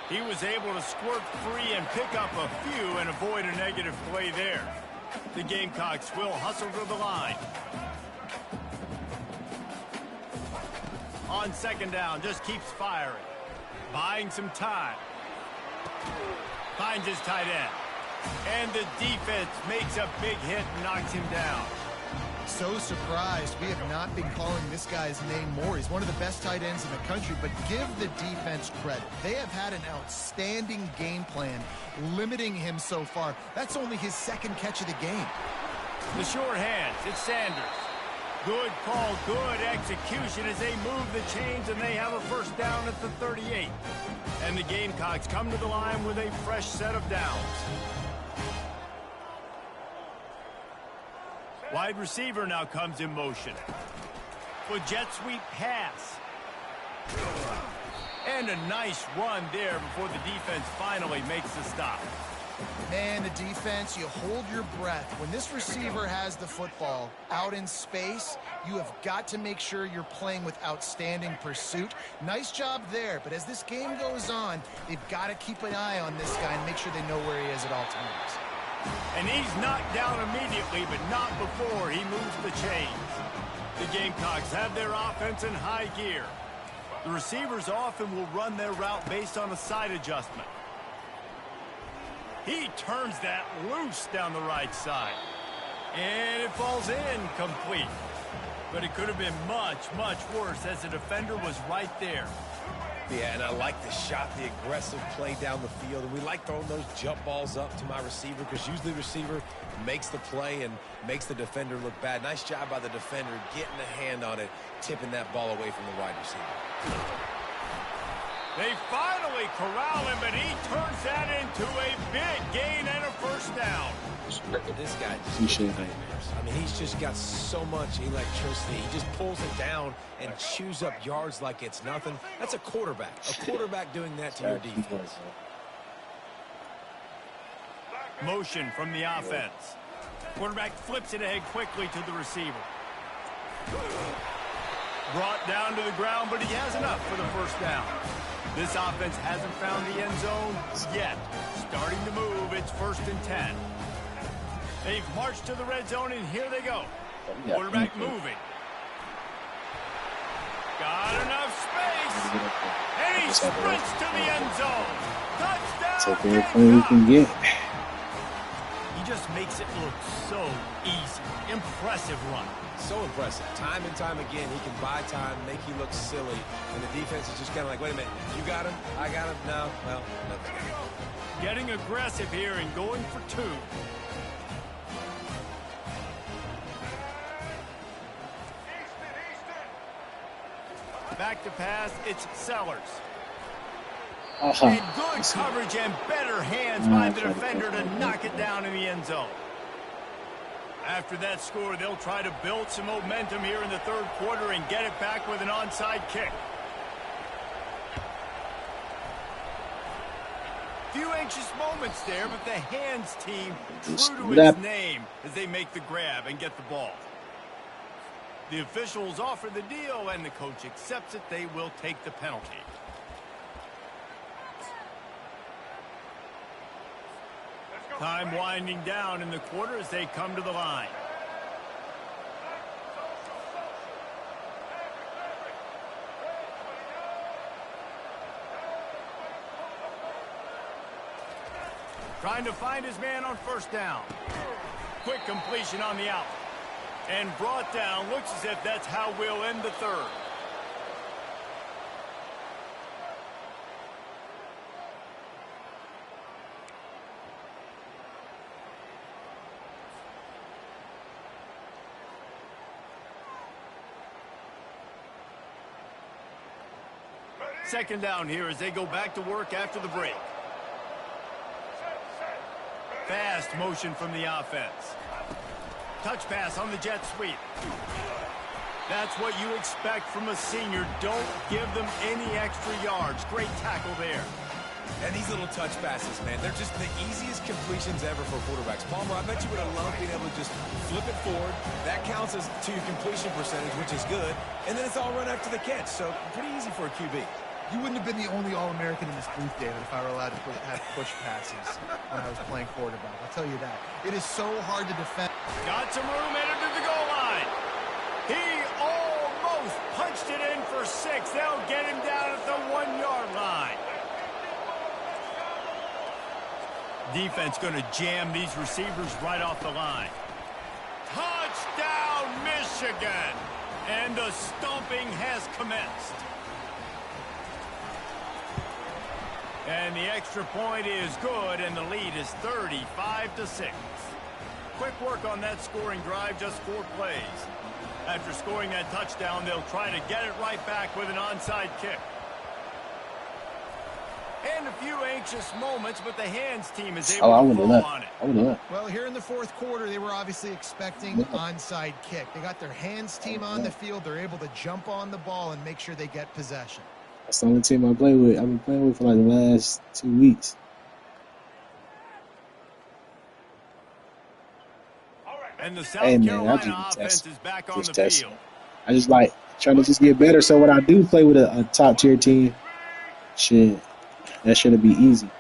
He was able to squirt free and pick up a few and avoid a negative play there. The Gamecocks will hustle to the line. On second down, just keeps firing. Buying some time. Finds his tight end. And the defense makes a big hit and knocks him down. So surprised we have not been calling this guy's name more. He's one of the best tight ends in the country, but give the defense credit. They have had an outstanding game plan limiting him so far. That's only his second catch of the game. The short hands, it's Sanders. Good call, good execution as they move the chains, and they have a first down at the 38. And the Gamecocks come to the line with a fresh set of downs. Wide receiver now comes in motion. With jet sweep pass. And a nice run there before the defense finally makes the stop. Man, the defense, you hold your breath. When this receiver has the football out in space, you have got to make sure you're playing with outstanding pursuit. Nice job there, but as this game goes on, they've got to keep an eye on this guy and make sure they know where he is at all times. And he's knocked down immediately, but not before he moves the chains. The Gamecocks have their offense in high gear. The receivers often will run their route based on a side adjustment. He turns that loose down the right side. And it falls in complete. But it could have been much, much worse as the defender was right there. Yeah, and I like the shot, the aggressive play down the field. And we like throwing those jump balls up to my receiver because usually the receiver makes the play and makes the defender look bad. Nice job by the defender getting a hand on it, tipping that ball away from the wide receiver. They finally corral him, but he turns that into a big gain and a first down. This guy just I mean, he's just got so much electricity. He just pulls it down and chews up yards like it's nothing. That's a quarterback. A quarterback doing that to your defense. Motion from the offense. Quarterback flips it ahead quickly to the receiver. Brought down to the ground, but he has enough for the first down. This offense hasn't found the end zone yet. Starting to move, it's 1st and 10. They've marched to the red zone, and here they go. Quarterback moving. Got enough space. And he sprints to the end zone. Touchdown, Gamecocks. He just makes it look so easy. Impressive run. So impressive. Time and time again, he can buy time, make you look silly, and the defense is just kind of like, wait a minute, you got him? I got him? No, well, no. Getting aggressive here and going for 2. Back to pass, it's Sellers. And good coverage and better hands by the defender to knock it down in the end zone. After that score, they'll try to build some momentum here in the 3rd quarter and get it back with an onside kick. Few anxious moments there, but the hands team true to its name as they make the grab and get the ball. The officials offer the deal, and the coach accepts it. They will take the penalty. Time winding down in the quarter as they come to the line. Trying to find his man on 1st down. Quick completion on the out. And brought down. Looks as if that's how we'll end the 3rd. Second down here as they go back to work after the break. Fast motion from the offense. Touch pass on the jet sweep. That's what you expect from a senior. Don't give them any extra yards. Great tackle there. And these little touch passes, man, they're just the easiest completions ever for quarterbacks. Palmer, I bet you would have loved being able to just flip it forward. That counts as to your completion percentage, which is good. And then it's all run after the catch. So pretty easy for a QB. You wouldn't have been the only All-American in this booth, David, if I were allowed to have push passes when I was playing quarterback. I'll tell you that. It is so hard to defend. Got some room headed to the goal line. He almost punched it in for 6. They'll get him down at the 1-yard line. Defense going to jam these receivers right off the line. Touchdown, Michigan! And the stomping has commenced. And the extra point is good, and the lead is 35-6. Quick work on that scoring drive, just 4 plays. After scoring that touchdown, they'll try to get it right back with an onside kick. And a few anxious moments, but the hands team is able to fall on it. Well, here in the 4th quarter, they were obviously expecting onside kick. They got their hands team on the field. They're able to jump on the ball and make sure they get possession. That's the only team I play with. I've been playing with for like the last 2 weeks. And the Hey, South man, I Carolina just be offense testing. is back on Just the testing. field. I just like trying to just get better. So when I do play with a top-tier team, shit, that shouldn't be easy.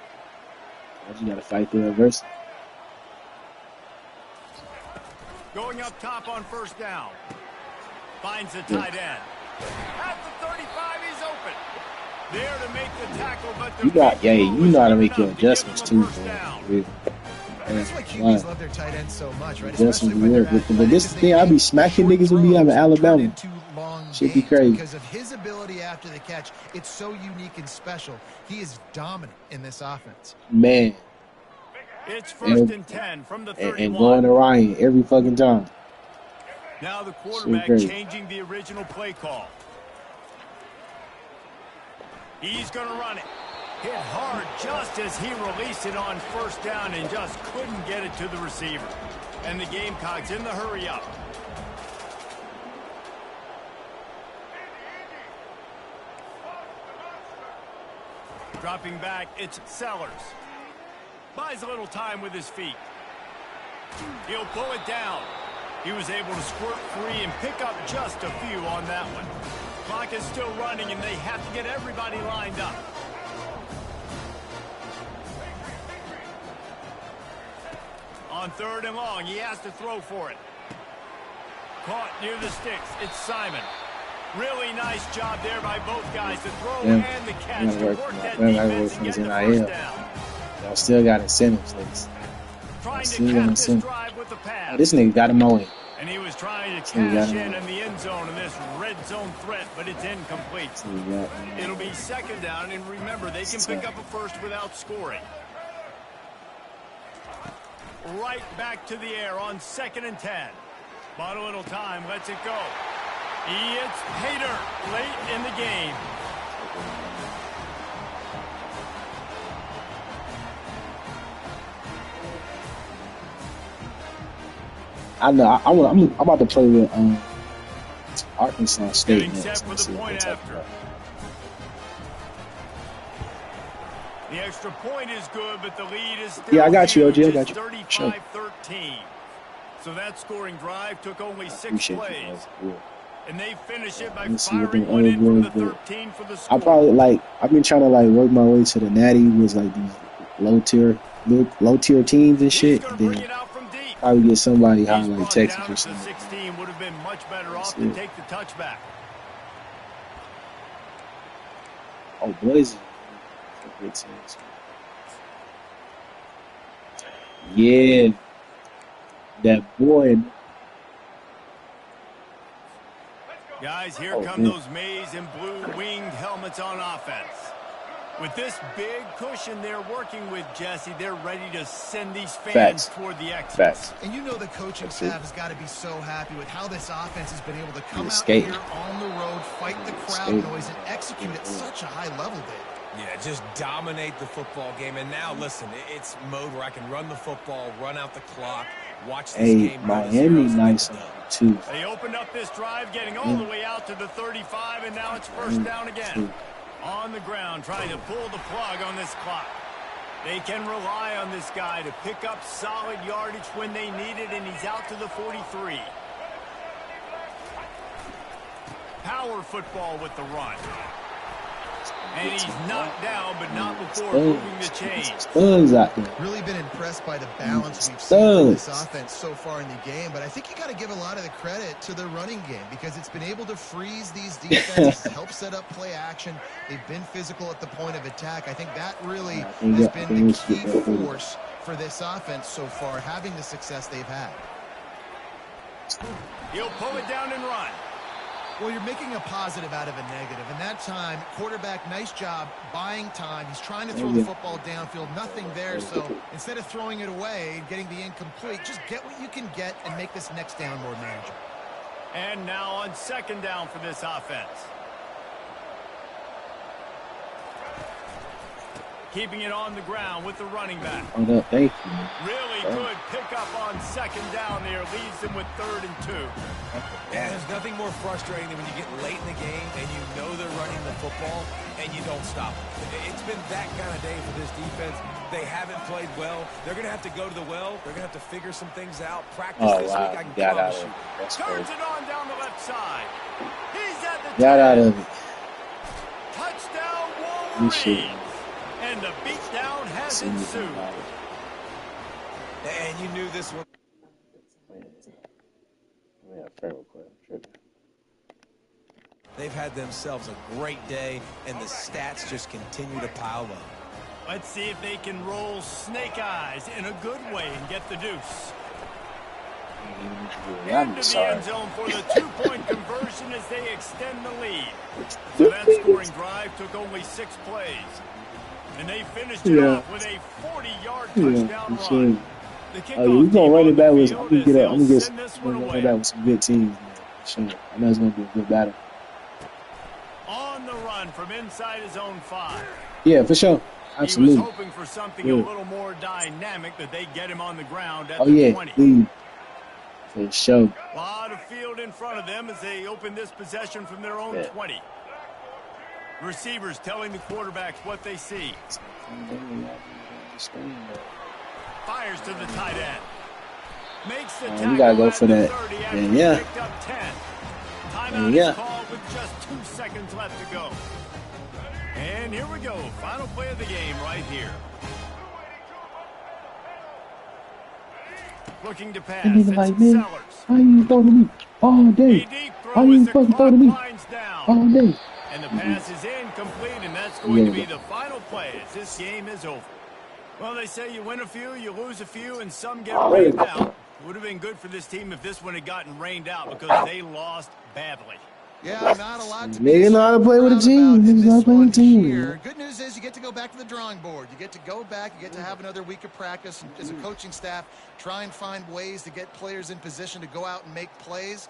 I just got to fight through adversity. Going up top on first down. Finds the tight end. At the 35, he's open. There to make the tackle, but the You got, big you throw was know how to good make your enough to give adjustments him too, a first down. bro. And that's why QBs love their tight ends so much, right? Adjustments Especially when they're work. But athletic, this is the thing, I be make smacking short niggas when we have throws Alabama. turn into long Should be gains crazy. because of his ability after the catch. It's so unique and special. He is dominant in this offense. Man. It's first and 10 from the 31. And going to Ryan every fucking time. Now the quarterback changing the original play call. He's going to run it. Hit hard just as he released it on first down and just couldn't get it to the receiver. And the Gamecocks in the hurry up. Dropping back, it's Sellers. Buys a little time with his feet. He'll pull it down. He was able to squirt free and pick up just a few on that one. Clock is still running, and they have to get everybody lined up. On third and long, he has to throw for it. Caught near the sticks. It's Simon. Really nice job there by both guys to throw and the catch to work that defense and get the first down. Y'all still got incentives, niggas. Trying to cap this drive with the pass. Oh, this nigga got him away. And he was trying to cash in the end zone in this red zone threat, but it's incomplete. It'll be second down, and remember, they can pick up a first without scoring. Right back to the air on 2nd and 10. Bought a little time, lets it go. It's Pater late in the game. I know. I'm about to play with Arkansas State. Getting set for the point after. The extra point is good, but the lead is still I got you, OG. I got you. 35-13. So that scoring drive took only 6 plays. And they finish it by firing one in from the 13 for the score. I've been trying to work my way to the Natty with these low tier teams and shit. Then probably get somebody high like Texas or something. 16 would have been much better off to take the touchback. Oh, Blazer. Yeah. That boy. Guys, here come those maize and blue winged helmets on offense. With this big cushion they're working with, Jesse, they're ready to send these fans toward the exits. And you know the coaching staff has got to be so happy with how this offense has been able to come out here on the road, fight the crowd noise, and execute at such a high level, David. Yeah, just dominate the football game. And now, listen, it's mode where I can run the football, run out the clock, watch this game. Miami nice too. They opened up this drive, getting all the way out to the 35, and now it's first down again. On the ground, trying to pull the plug on this clock. They can rely on this guy to pick up solid yardage when they need it, and he's out to the 43. Power football with the run. And he's knocked down, but not before moving the chains. Really been impressed by the balance we've seen from this offense so far in the game, but I think you got to give a lot of the credit to the running game because it's been able to freeze these defenses, help set up play action. They've been physical at the point of attack. I think that really has been the key force for this offense so far, having the success they've had. He'll pull it down and run. Well, you're making a positive out of a negative. And that time, quarterback, nice job buying time. He's trying to throw the football downfield. Nothing there. So instead of throwing it away and getting the incomplete, just get what you can get and make this next down more manageable. And now on second down for this offense. Keeping it on the ground with the running back. Oh, no, thank you. Really good pickup on second down there. Leaves them with 3rd and 2. And there's nothing more frustrating than when you get late in the game and you know they're running the football and you don't stop them. It's been that kind of day for this defense. They haven't played well. They're going to have to go to the well. They're going to have to figure some things out. Practice this week, I can promise you. Turns it on down the left side. He's at the Got out of it. Touchdown Wolverines. And the beatdown has ensued. And you knew this one. They've had themselves a great day, and the stats just continue to pile up. Let's see if they can roll snake eyes in a good way and get the deuce. Into the end zone for the 2-point conversion as they extend the lead. So that scoring drive took only 6 plays. And they finished it off with a 40-yard touchdown run. We're gonna run it back with. I'm gonna run it back with some good teams. Man. Sure. I know it's gonna be a good battle. On the run from inside his own 5. Yeah, for sure. Absolutely. He was hoping for something a little more dynamic, that they get him on the ground at the 20. Please. For sure. A lot of field in front of them as they open this possession from their own 20. Receivers telling the quarterbacks what they see. Fires to the tight end. Makes the tackle. You gotta go for that. Yeah. Picked up 10. Timeout is called with just 2 seconds left to go. And here we go. Final play of the game right here. Looking to pass. It's Sellers. How you throw to me all day? How you fucking throw to me all day? And the pass is incomplete, and that's going to be the final play as this game is over. Well, they say you win a few, you lose a few, and some get rained out. It would have been good for this team if this one had gotten rained out because they lost badly. Yeah, not a lot to Nigga know how to play with a team. Niggas know how to play with a team. Good news is you get to go back to the drawing board. You get to go back. You get to have another week of practice. And as a coaching staff, try and find ways to get players in position to go out and make plays.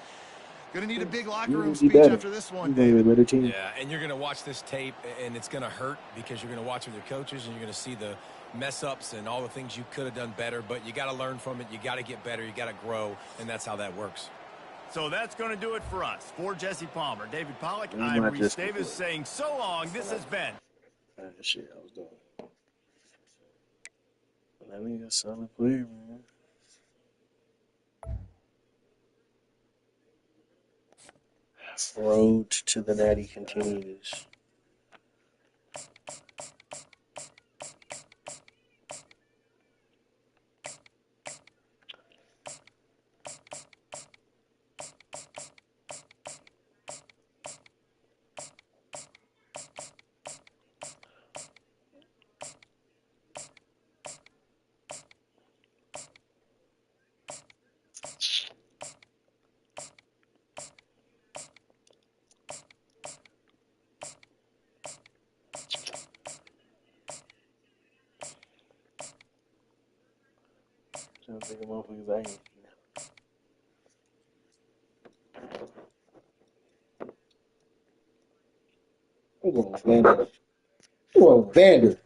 Going to need a big locker room speech after this one, David. Yeah, and you're going to watch this tape, and it's going to hurt because you're going to watch with your coaches, and you're going to see the mess-ups and all the things you could have done better. But you got to learn from it. You got to get better. You got to grow, and that's how that works. So that's going to do it for us. For Jesse Palmer, David Pollack, I'm Reese Davis saying so long. This has been. Shit, I was doing. Let me get solid player, man. Road to the Natty continues. Trying to think of motherfuckers I ain't. Come on, Vander. Come on, Vander.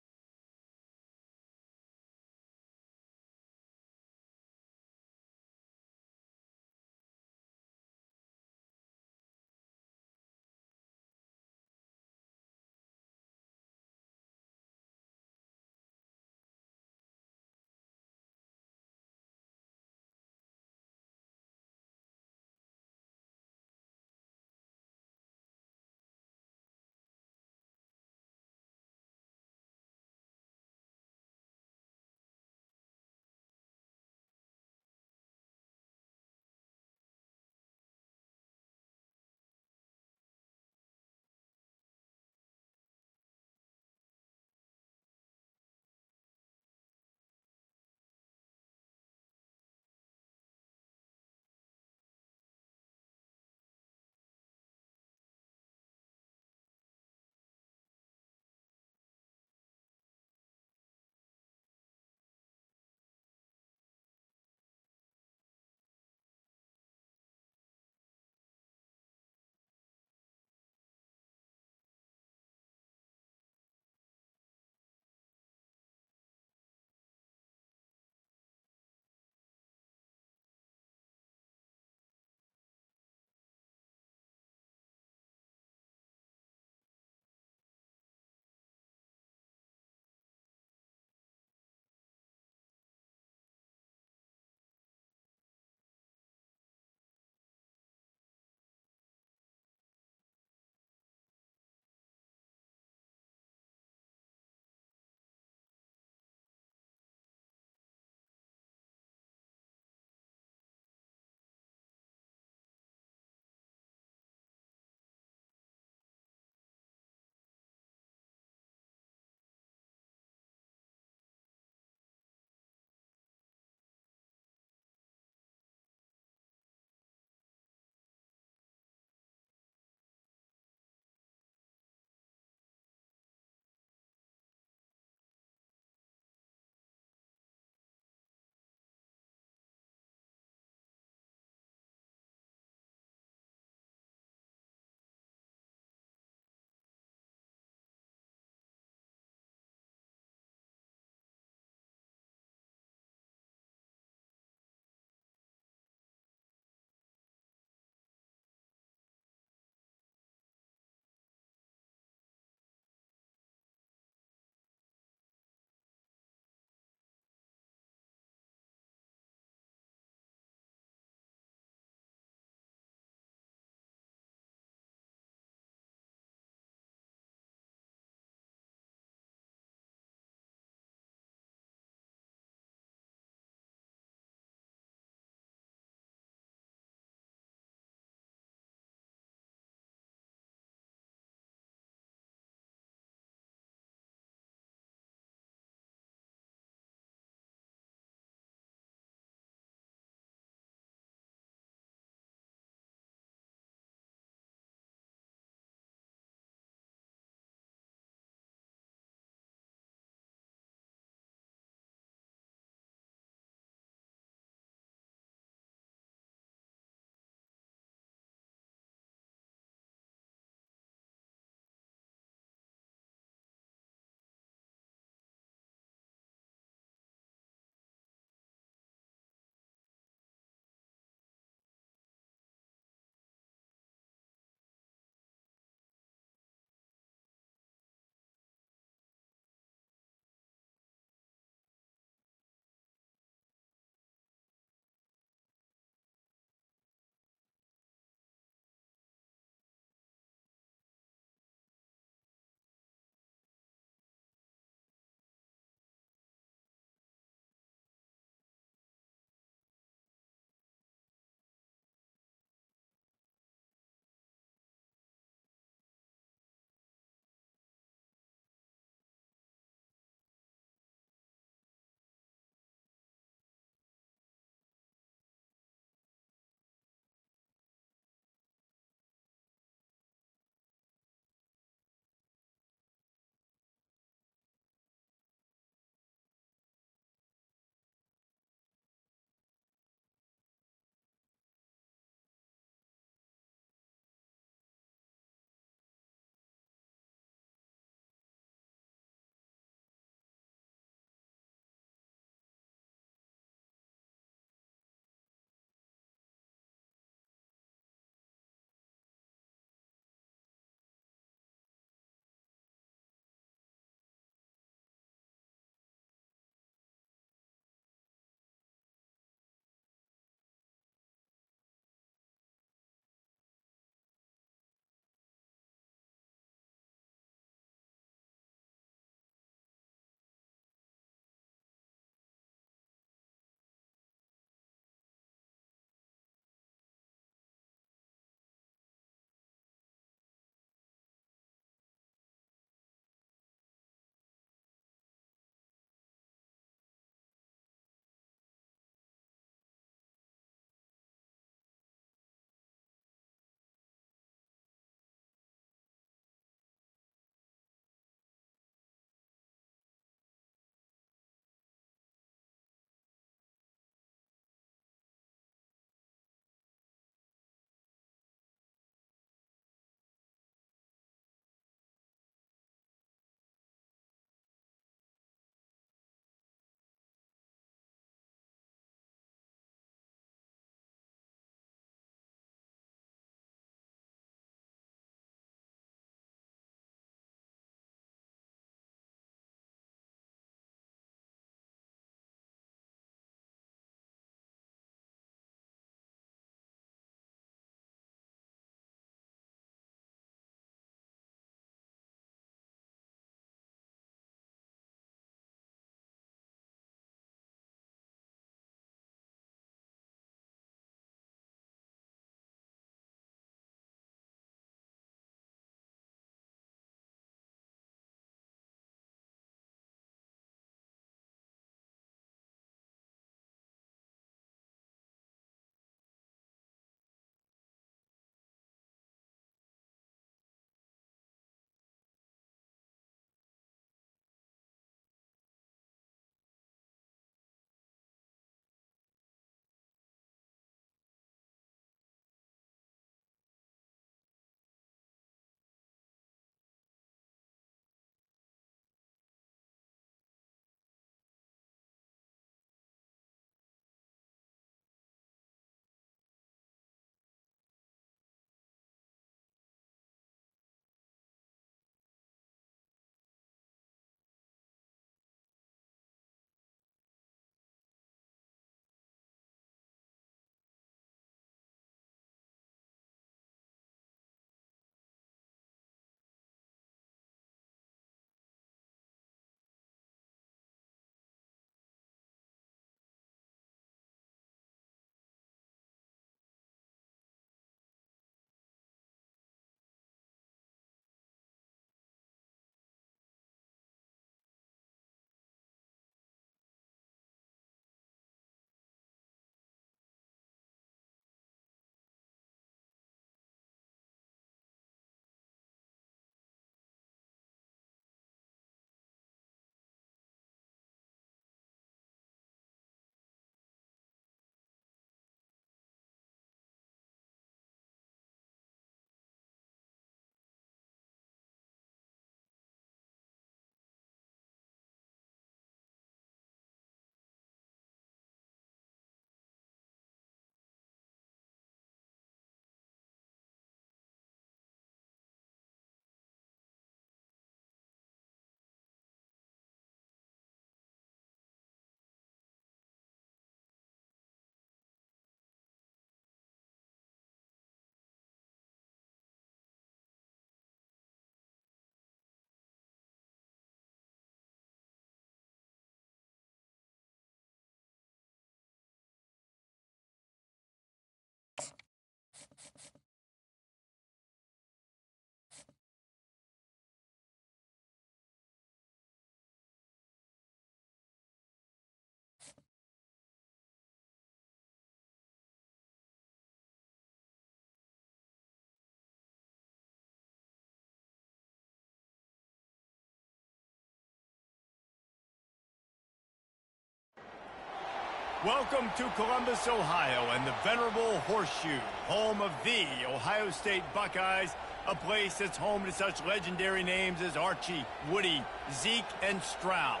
Welcome to Columbus, Ohio, and the venerable Horseshoe, home of the Ohio State Buckeyes, a place that's home to such legendary names as Archie, Woody, Zeke, and Stroud.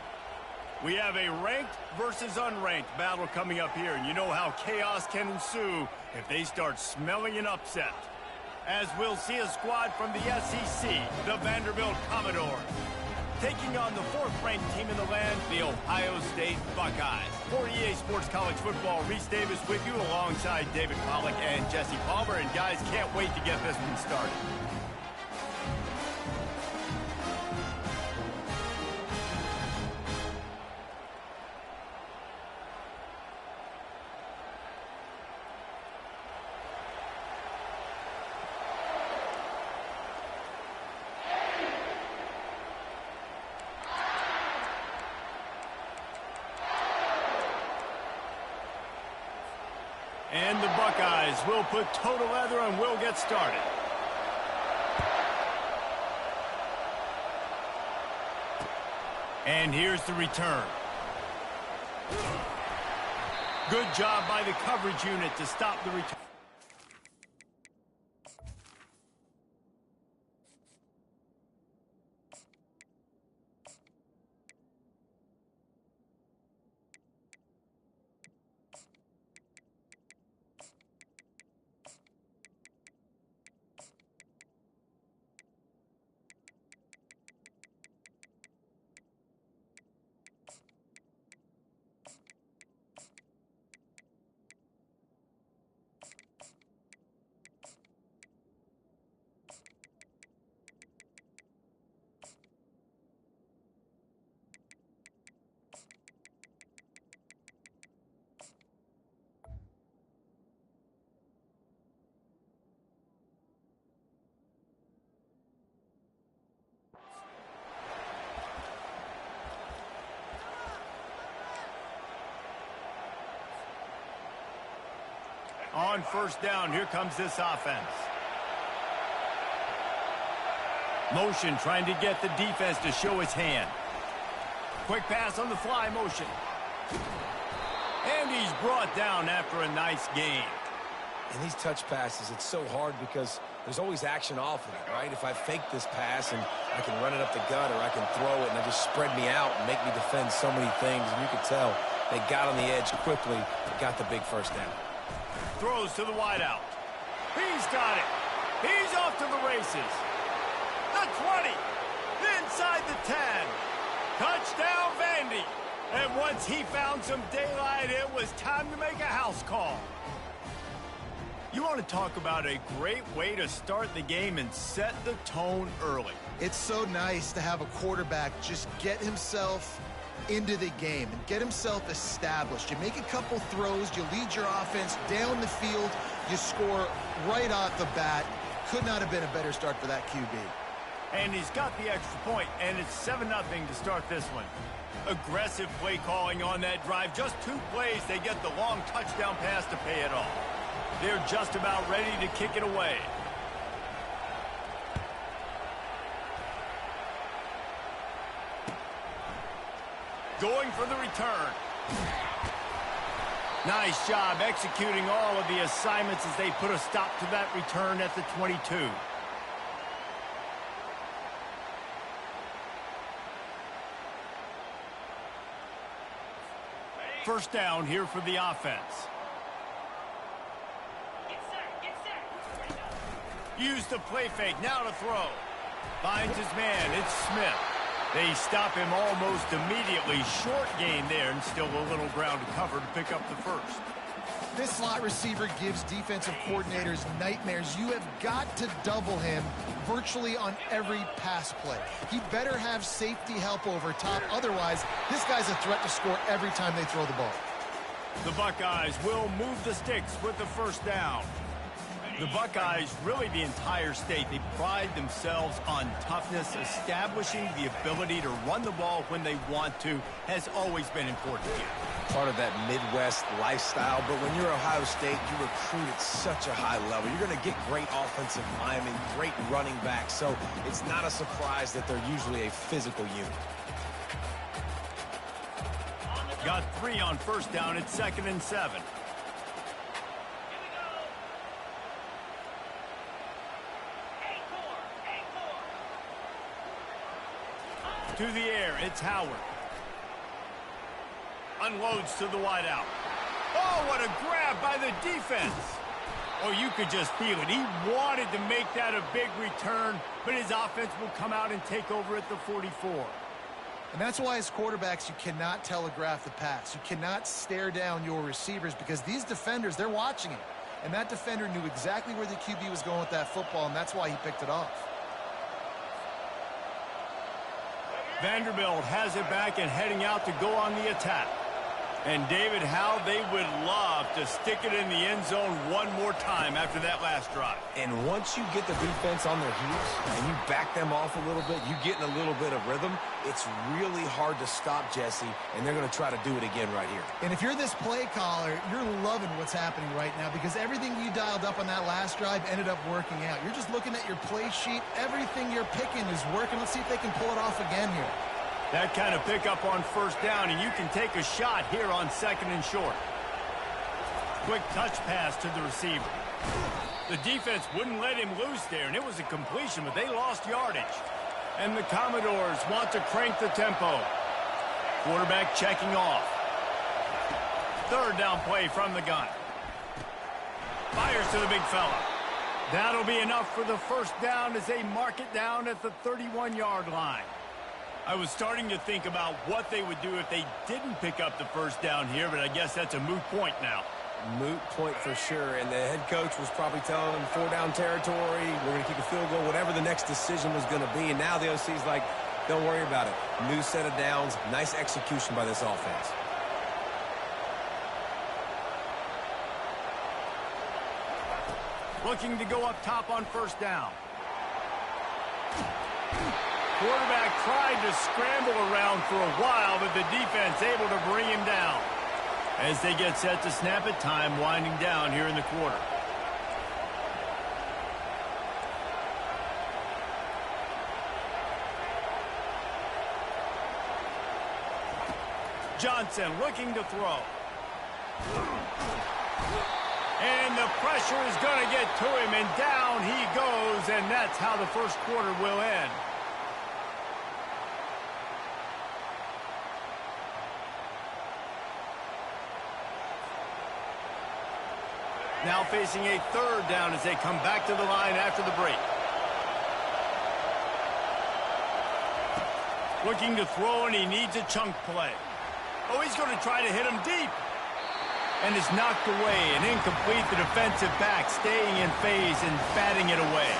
We have a ranked versus unranked battle coming up here, and you know how chaos can ensue if they start smelling an upset. As we'll see a squad from the SEC, the Vanderbilt Commodores, taking on the fourth-ranked team in the land, the Ohio State Buckeyes. For EA Sports College Football, Reese Davis with you alongside David Pollack and Jesse Palmer. And guys, can't wait to get this one started. And the Buckeyes will put total leather and we'll get started. And here's the return. Good job by the coverage unit to stop the return. On first down, here comes this offense. Motion trying to get the defense to show his hand. Quick pass on the fly motion. And he's brought down after a nice gain. And these touch passes, it's so hard because there's always action off of it, right? If I fake this pass and I can run it up the gut or I can throw it and they just spread me out and make me defend so many things. And you could tell they got on the edge quickly and got the big first down. Throws to the wideout. He's got it. He's off to the races. The 20. Inside the 10. Touchdown, Vandy. And once he found some daylight, it was time to make a house call. You want to talk about a great way to start the game and set the tone early. It's so nice to have a quarterback just get himself into the game and get himself established. You make a couple throws, you lead your offense down the field, you score right off the bat. Could not have been a better start for that QB. And he's got the extra point, and it's 7-0 to start this one. Aggressive play calling on that drive. Just 2 plays, they get the long touchdown pass to pay it off. They're just about ready to kick it away. Going for the return. Nice job executing all of the assignments as they put a stop to that return at the 22. First down here for the offense. Use the play fake, now to throw. Finds his man, it's Smith. They stop him almost immediately. Short gain there and still a little ground to cover to pick up the first. This slot receiver gives defensive coordinators nightmares. You have got to double him virtually on every pass play. He better have safety help over top. Otherwise, this guy's a threat to score every time they throw the ball. The Buckeyes will move the sticks with the first down. The Buckeyes, really the entire state, they pride themselves on toughness. Establishing the ability to run the ball when they want to has always been important here. Part of that Midwest lifestyle, but when you're Ohio State, you recruit at such a high level. You're going to get great offensive linemen, great running backs, so it's not a surprise that they're usually a physical unit. Got 3 on first down at 2nd and 7. To the air, it's Howard. Unloads to the wideout. Oh, what a grab by the defense. Oh, you could just feel it. He wanted to make that a big return, but his offense will come out and take over at the 44. And that's why as quarterbacks, you cannot telegraph the pass. You cannot stare down your receivers because these defenders, they're watching it. And that defender knew exactly where the QB was going with that football, and that's why he picked it off. Vanderbilt has it back and heading out to go on the attack. And David, how they would love to stick it in the end zone one more time after that last drive. And once you get the defense on their heels and you back them off a little bit, you get in a little bit of rhythm, it's really hard to stop, Jesse, and they're going to try to do it again right here. And if you're this play caller, you're loving what's happening right now because everything you dialed up on that last drive ended up working out. You're just looking at your play sheet. Everything you're picking is working. Let's see if they can pull it off again here. That kind of pickup on first down, and you can take a shot here on 2nd and short. Quick touch pass to the receiver. The defense wouldn't let him loose there, and it was a completion, but they lost yardage. And the Commodores want to crank the tempo. Quarterback checking off. 3rd down play from the gun. Fires to the big fella. That'll be enough for the first down as they mark it down at the 31-yard line. I was starting to think about what they would do if they didn't pick up the first down here, but I guess that's a moot point now. Moot point for sure, and the head coach was probably telling them 4-down territory, we're going to kick a field goal, whatever the next decision was going to be, and now the OC's like, don't worry about it. New set of downs, nice execution by this offense. Looking to go up top on first down. Quarterback tried to scramble around for a while, but the defense able to bring him down. As they get set to snap it, time winding down here in the quarter. Johnson looking to throw. And the pressure is going to get to him, and down he goes, and that's how the first quarter will end. Now facing a 3rd down as they come back to the line after the break. Looking to throw, and he needs a chunk play. Oh, he's going to try to hit him deep. And it's knocked away and incomplete. The defensive back staying in phase and batting it away.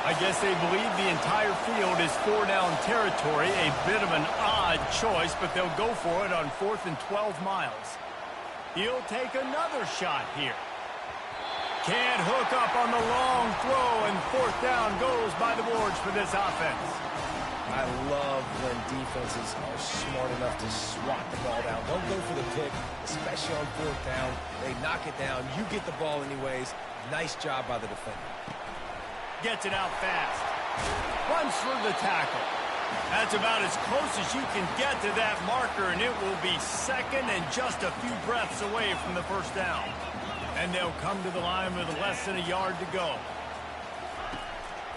I guess they believe the entire field is 4-down territory. A bit of an odd choice, but they'll go for it on 4th and 12 miles. He'll take another shot here. Can't hook up on the long throw, and 4th down goes by the boards for this offense. I love when defenses are smart enough to swat the ball down. Don't go for the pick, especially on 4th down. They knock it down. You get the ball anyways. Nice job by the defender. Gets it out fast. Runs through the tackle. That's about as close as you can get to that marker, and it will be 2nd and just a few breaths away from the first down. And they'll come to the line with less than a yard to go.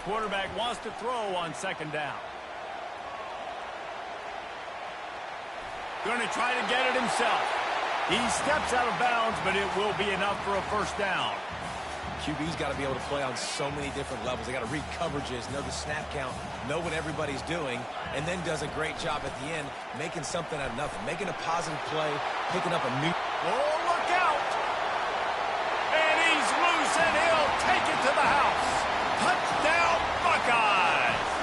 Quarterback wants to throw on 2nd down. Going to try to get it himself. He steps out of bounds, but it will be enough for a first down. QB's got to be able to play on so many different levels. They got to read coverages, know the snap count, know what everybody's doing, and then does a great job at the end making something out of nothing, making a positive play, picking up a new... Oh, look out! And he's loose, and he'll take it to the house. Touchdown, Buckeyes!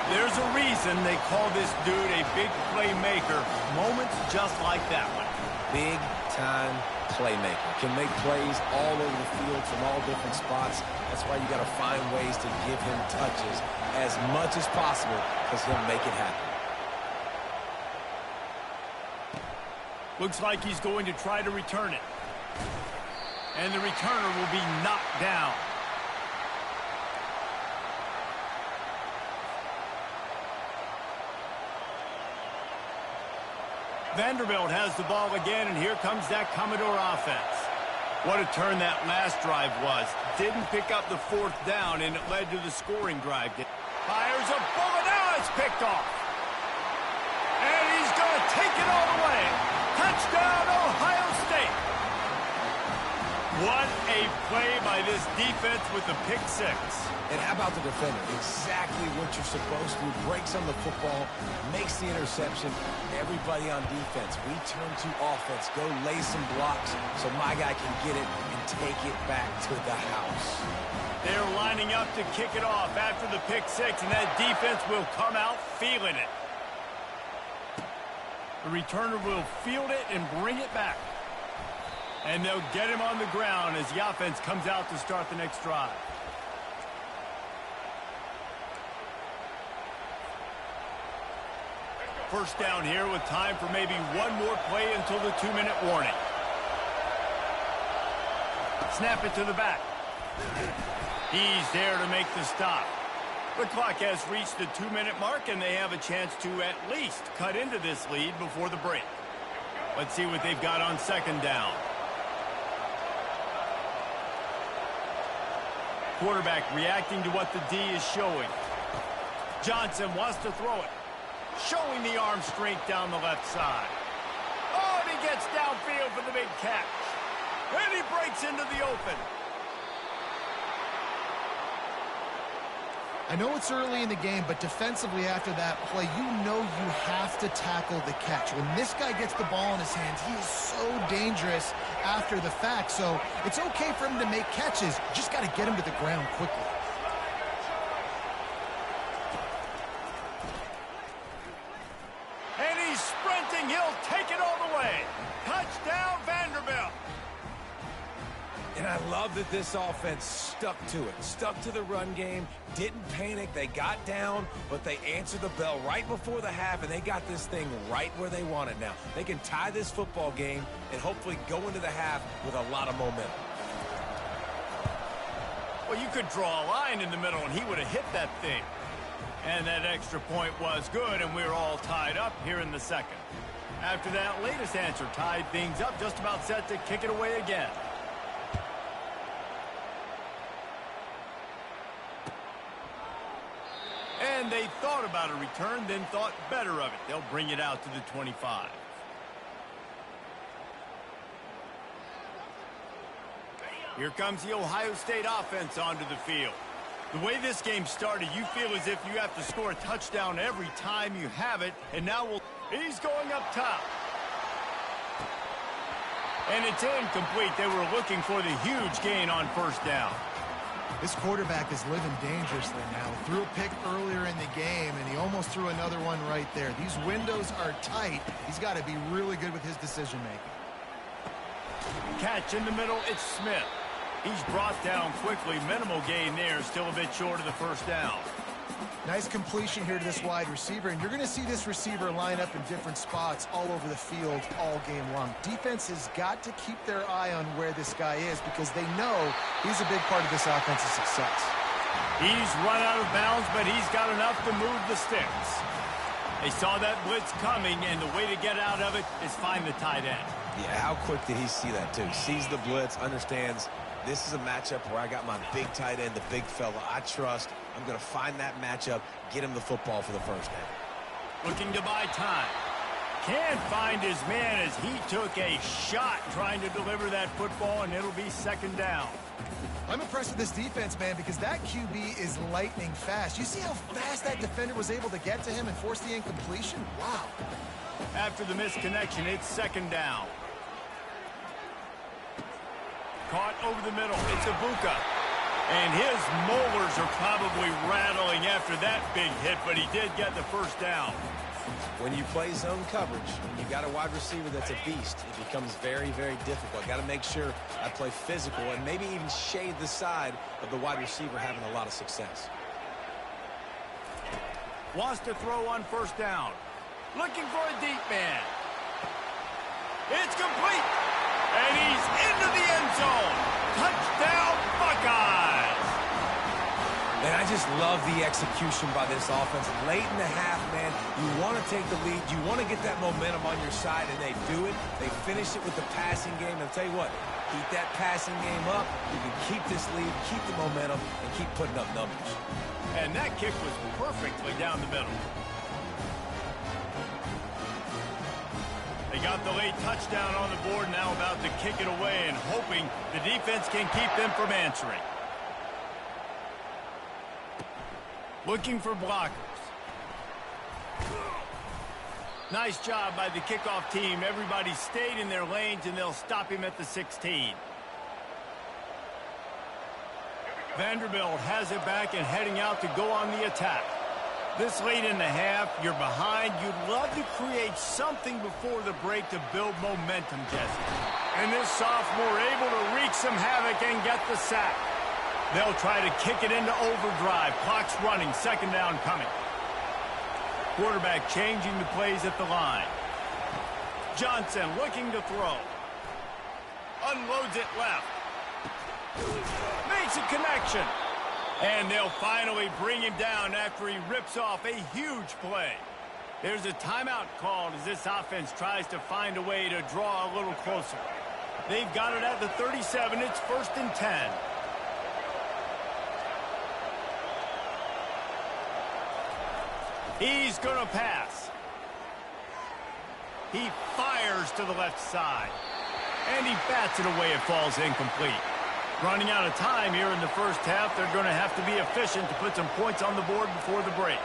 There's a reason they call this dude a big playmaker. Moments just like that one. Big-time playmaker. Can make plays all over the field from all different spots. That's why you got to find ways to give him touches as much as possible because he'll make it happen. Looks like he's going to try to return it. And the returner will be knocked down. Vanderbilt has the ball again, and here comes that Commodore offense. What a turn that last drive was. Didn't pick up the fourth down, and it led to the scoring drive. Fires a bullet. Now it's picked off. And he's going to take it all the way. Touchdown, Ohio State. What a play by this defense with the pick six. And how about the defender? Exactly what you're supposed to do. Breaks on the football, makes the interception. Everybody on defense, we turn to offense. Go lay some blocks so my guy can get it and take it back to the house. They're lining up to kick it off after the pick six, and that defense will come out feeling it. The returner will field it and bring it back. And they'll get him on the ground as the offense comes out to start the next drive. First down here with time for maybe one more play until the 2-minute warning. Snap it to the back. He's there to make the stop. The clock has reached the 2-minute mark, and they have a chance to at least cut into this lead before the break. Let's see what they've got on second down. Quarterback reacting to what the D is showing. Johnson wants to throw it. Showing the arm strength down the left side. Oh, and he gets downfield for the big catch. And he breaks into the open. I know it's early in the game, but defensively after that play, you know you have to tackle the catch. When this guy gets the ball in his hands, he is so dangerous after the fact. So it's okay for him to make catches. You just got to get him to the ground quickly. And he's sprinting. He'll take it all the way. Touchdown, Vanderbilt. And I love that this offense stuck to it. Stuck to the run game. Didn't panic. They got down, but they answered the bell right before the half, and they got this thing right where they want it now. They can tie this football game and hopefully go into the half with a lot of momentum. Well, you could draw a line in the middle, and he would have hit that thing. And that extra point was good, and we're all tied up here in the second. After that latest answer tied things up, just about set to kick it away again. And they thought about a return, then thought better of it. They'll bring it out to the 25. Here comes the Ohio State offense onto the field. The way this game started, you feel as if you have to score a touchdown every time you have it. And now he's going up top. And it's incomplete. They were looking for the huge gain on first down. This quarterback is living dangerously now. Threw a pick earlier in the game, and he almost threw another one right there. These windows are tight. He's got to be really good with his decision-making. Catch in the middle, it's Smith. He's brought down quickly. Minimal gain there, still a bit short of the first down. Nice completion here to this wide receiver, and you're going to see this receiver line up in different spots all over the field all game long. Defense has got to keep their eye on where this guy is because they know he's a big part of this offense's success. He's run out of bounds, but he's got enough to move the sticks. They saw that blitz coming, and the way to get out of it is find the tight end. Yeah, how quick did he see that, too? Sees the blitz, understands this is a matchup where I got my big tight end, the big fella I trust. I'm going to find that matchup, get him the football for the first down. Looking to buy time. Can't find his man as he took a shot trying to deliver that football, and it'll be second down. I'm impressed with this defense, man, because that QB is lightning fast. You see how fast that defender was able to get to him and force the incompletion? Wow. After the misconnection, it's second down. Caught over the middle. It's Ibuka. And his molars are probably rattling after that big hit, but he did get the first down. When you play zone coverage, when you got a wide receiver that's a beast, it becomes very, very difficult. Got to make sure I play physical and maybe even shade the side of the wide receiver having a lot of success. Wants to throw on first down. Looking for a deep man. It's complete. And he's into the end zone. Touchdown, Buckeyes. And I just love the execution by this offense. Late in the half, man, you want to take the lead. You want to get that momentum on your side, and they do it. They finish it with the passing game. I'll tell you what, keep that passing game up. You can keep this lead, keep the momentum, and keep putting up numbers. And that kick was perfectly down the middle. They got the late touchdown on the board, now about to kick it away and hoping the defense can keep them from answering. Looking for blockers. Nice job by the kickoff team. Everybody stayed in their lanes, and they'll stop him at the 16. Vanderbilt has it back and heading out to go on the attack. This late in the half, you're behind. You'd love to create something before the break to build momentum, Jesse. And this sophomore able to wreak some havoc and get the sack. They'll try to kick it into overdrive. Clock's running. Second down coming. Quarterback changing the plays at the line. Johnson looking to throw. Unloads it left. Makes a connection. And they'll finally bring him down after he rips off a huge play. There's a timeout called as this offense tries to find a way to draw a little closer. They've got it at the 37. It's 1st and 10. He's going to pass. He fires to the left side. And he bats it away. It falls incomplete. Running out of time here in the first half. They're going to have to be efficient to put some points on the board before the break.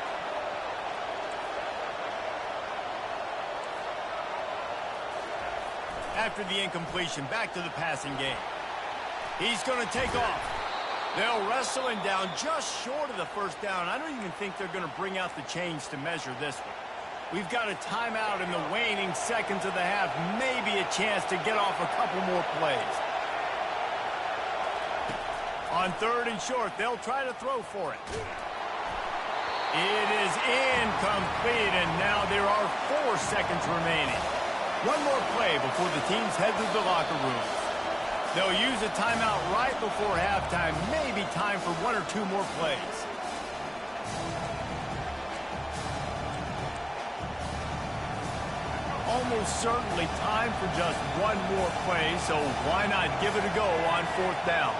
After the incompletion, back to the passing game. He's going to take off. They'll wrestle him down just short of the first down. I don't even think they're going to bring out the chains to measure this one. We've got a timeout in the waning seconds of the half. Maybe a chance to get off a couple more plays. On 3rd and short, they'll try to throw for it. It is incomplete, and now there are 4 seconds remaining. One more play before the teams head to the locker room. They'll use a timeout right before halftime. Maybe time for 1 or 2 more plays. Almost certainly time for just 1 more play, so why not give it a go on 4th down?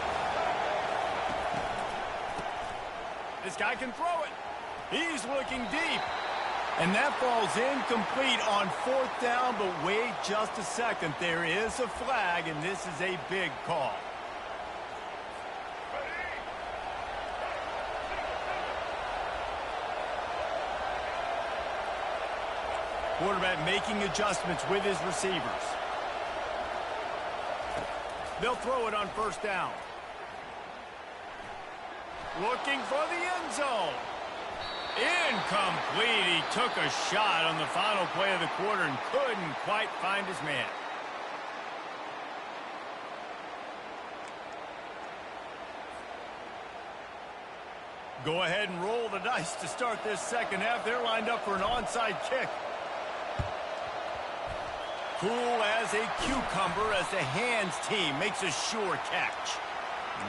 This guy can throw it. He's looking deep. And that falls incomplete on 4th down, but wait just a second. There is a flag, and this is a big call. Quarterback making adjustments with his receivers. They'll throw it on 1st down. Looking for the end zone. Incomplete. He took a shot on the final play of the quarter and couldn't quite find his man. Go ahead and roll the dice to start this second half. They're lined up for an onside kick. Cool as a cucumber as the hands team makes a sure catch.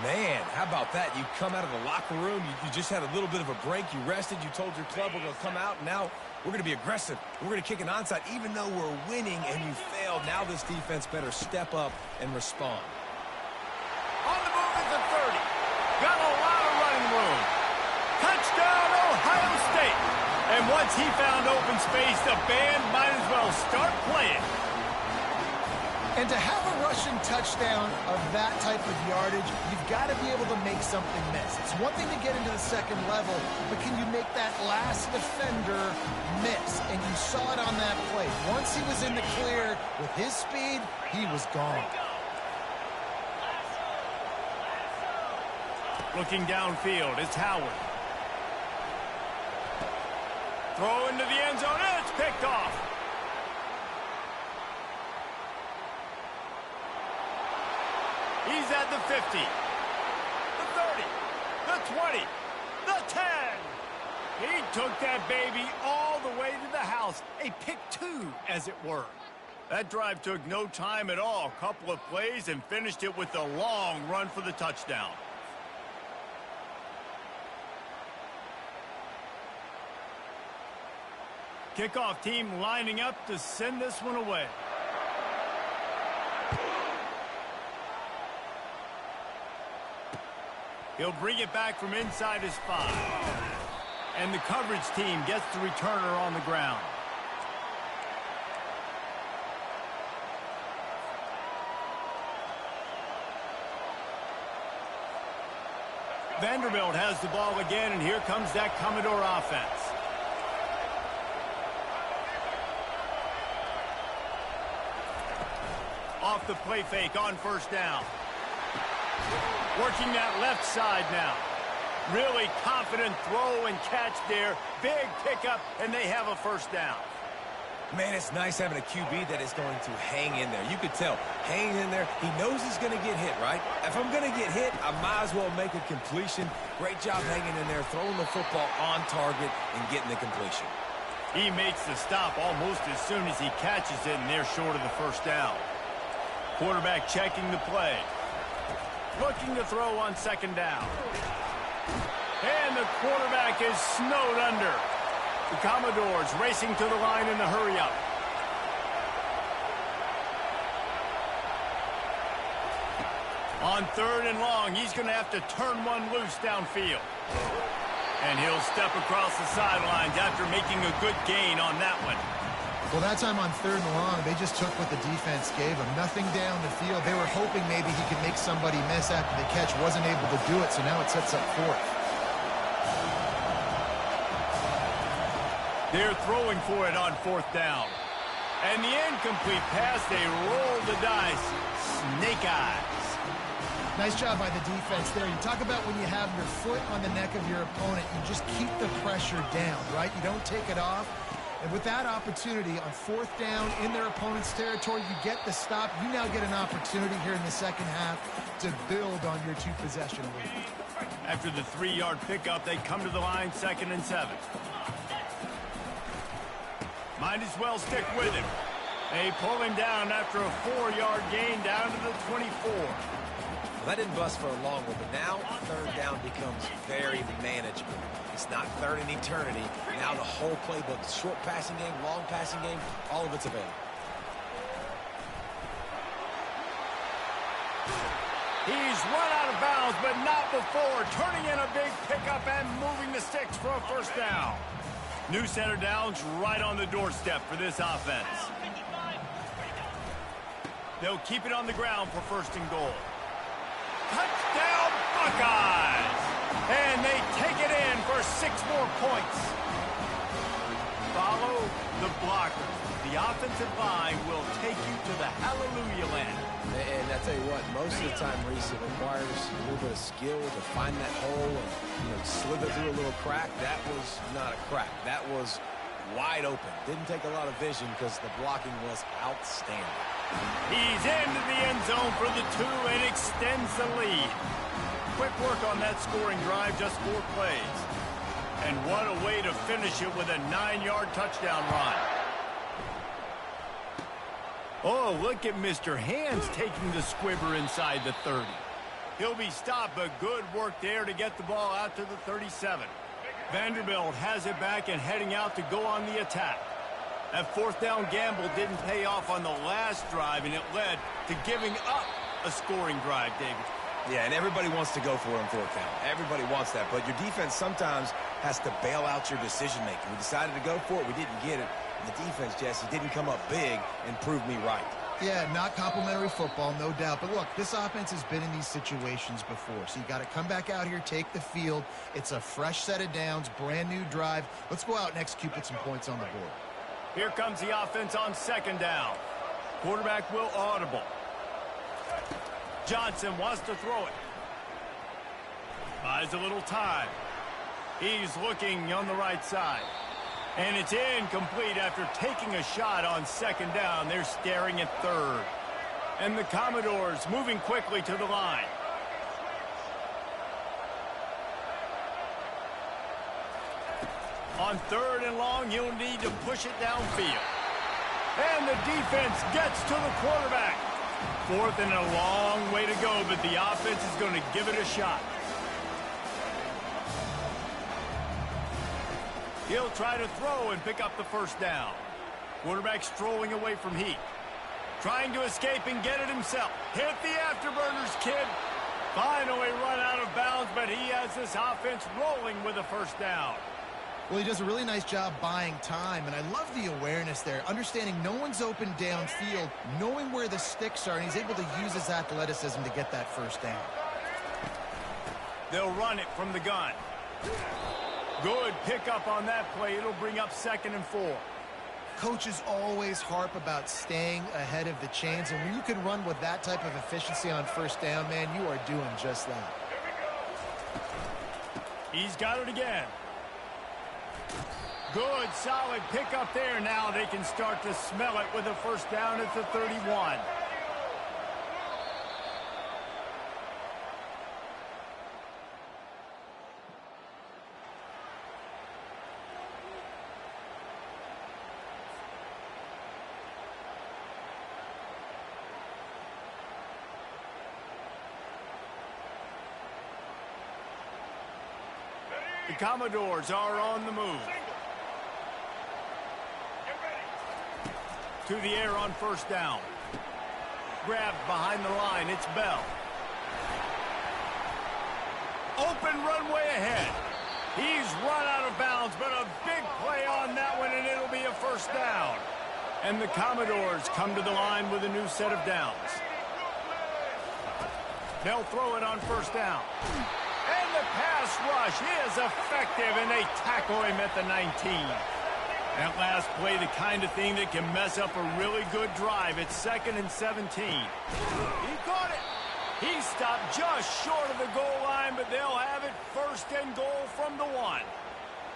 Man, how about that? You come out of the locker room, you just had a little bit of a break, you rested, you told your club we're going to come out, and now we're going to be aggressive. We're going to kick an onside, even though we're winning and you failed. Now this defense better step up and respond. On the move at the 30. Got a lot of running room. Touchdown, Ohio State. And once he found open space, the band might as well start playing. And to have a rushing touchdown of that type of yardage, you've got to be able to make something miss. It's one thing to get into the second level, but can you make that last defender miss? And you saw it on that play. Once he was in the clear with his speed, he was gone. Looking downfield, it's Howard. Throw into the end zone, and it's picked off. He's at the 50, the 30, the 20, the 10. He took that baby all the way to the house. A pick 2, as it were. That drive took no time at all. A couple of plays and finished it with a long run for the touchdown. Kickoff team lining up to send this one away. He'll bring it back from inside his 5. And the coverage team gets the returner on the ground. Vanderbilt has the ball again, and here comes that Commodore offense. Off the play fake on first down. Working that left side now. Really confident throw and catch there. Big pickup, and they have a first down. Man, it's nice having a QB that is going to hang in there. You could tell, hanging in there, he knows he's going to get hit, right? If I'm going to get hit, I might as well make a completion. Great job hanging in there, throwing the football on target and getting the completion. He makes the stop almost as soon as he catches it, and they're short of the first down. Quarterback checking the play. Looking to throw on second down. And the quarterback is snowed under. The Commodores racing to the line in the hurry-up. On third and long, he's going to have to turn one loose downfield. And he'll step across the sidelines after making a good gain on that one. Well, that time on third and long, they just took what the defense gave him. Nothing down the field. They were hoping maybe he could make somebody miss after the catch. Wasn't able to do it, so now it sets up fourth. They're throwing for it on fourth down. And the incomplete pass, they roll the dice. Snake eyes. Nice job by the defense there. You talk about when you have your foot on the neck of your opponent, you just keep the pressure down, right? You don't take it off. And with that opportunity on fourth down in their opponent's territory, you get the stop. You now get an opportunity here in the second half to build on your two-possession lead. After the 3-yard pickup, they come to the line 2nd and 7. Might as well stick with him. They pull him down after a 4-yard gain down to the 24. Well, that didn't bust for a long one, but now third down becomes very manageable. It's not third in eternity. Now the whole playbook, short passing game, long passing game, all of it's available. He's run out of bounds, but not before. Turning in a big pickup and moving the sticks for a first down. New center downs right on the doorstep for this offense. They'll keep it on the ground for first and goal. Touchdown, Buckeyes! And they take it in for 6 more points. Follow the blockers. The offensive line will take you to the hallelujah land. And I tell you what, most of the time, Reese, it requires a little bit of skill to find that hole and slither through a little crack. That was not a crack. That was wide open. Didn't take a lot of vision because the blocking was outstanding. He's into the end zone for the 2 and extends the lead. Quick work on that scoring drive, just 4 plays. And what a way to finish it with a 9-yard touchdown run. Oh, look at Mr. Hands taking the squibber inside the 30. He'll be stopped, but good work there to get the ball out to the 37. Vanderbilt has it back and heading out to go on the attack. That fourth down gamble didn't pay off on the last drive, and it led to giving up a scoring drive, David. Yeah, and everybody wants to go for it on fourth down. Everybody wants that, but your defense sometimes has to bail out your decision-making. We decided to go for it. We didn't get it. And the defense, Jesse, didn't come up big and prove me right. Yeah, not complimentary football, no doubt. But look, this offense has been in these situations before. So you got to come back out here, take the field. It's a fresh set of downs, brand new drive. Let's go out and execute, put some points on the board. Here comes the offense on second down. Quarterback will audible. Johnson wants to throw it. Buys a little time. He's looking on the right side. And it's incomplete after taking a shot on second down. They're staring at third. And the Commodores moving quickly to the line. On third and long, you'll need to push it downfield. And the defense gets to the quarterback. Fourth and a long way to go, but the offense is going to give it a shot. He'll try to throw and pick up the first down. Quarterback strolling away from heat. Trying to escape and get it himself. Hit the afterburners, kid. Finally run out of bounds, but he has this offense rolling with a first down. Well, he does a really nice job buying time, and I love the awareness there, understanding no one's open downfield, knowing where the sticks are, and he's able to use his athleticism to get that first down. They'll run it from the gun. Good pickup on that play. It'll bring up 2nd and 4. Coaches always harp about staying ahead of the chains, and when you can run with that type of efficiency on first down, man, you are doing just that. He's got it again. Good, solid pickup there. Now they can start to smell it with a first down at the 31. The Commodores are on the move. To the air on first down. Grabbed behind the line. It's Bell. Open runway ahead. He's run out of bounds, but a big play on that one, and it'll be a first down. And the Commodores come to the line with a new set of downs. They'll throw it on first down. And the pass rush is effective, and they tackle him at the 19. That last play, the kind of thing that can mess up a really good drive. It's 2nd and 17. He caught it. He stopped just short of the goal line, but they'll have it 1st and goal from the 1.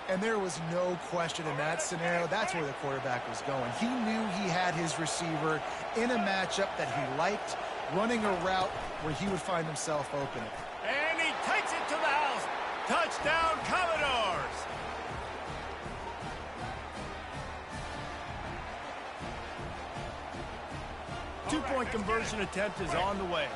And there was no question in that scenario. That's where the quarterback was going. He knew he had his receiver in a matchup that he liked, running a route where he would find himself open. And he takes it to the house. Touchdown, Commodores. Two-point conversion attempt is on the way.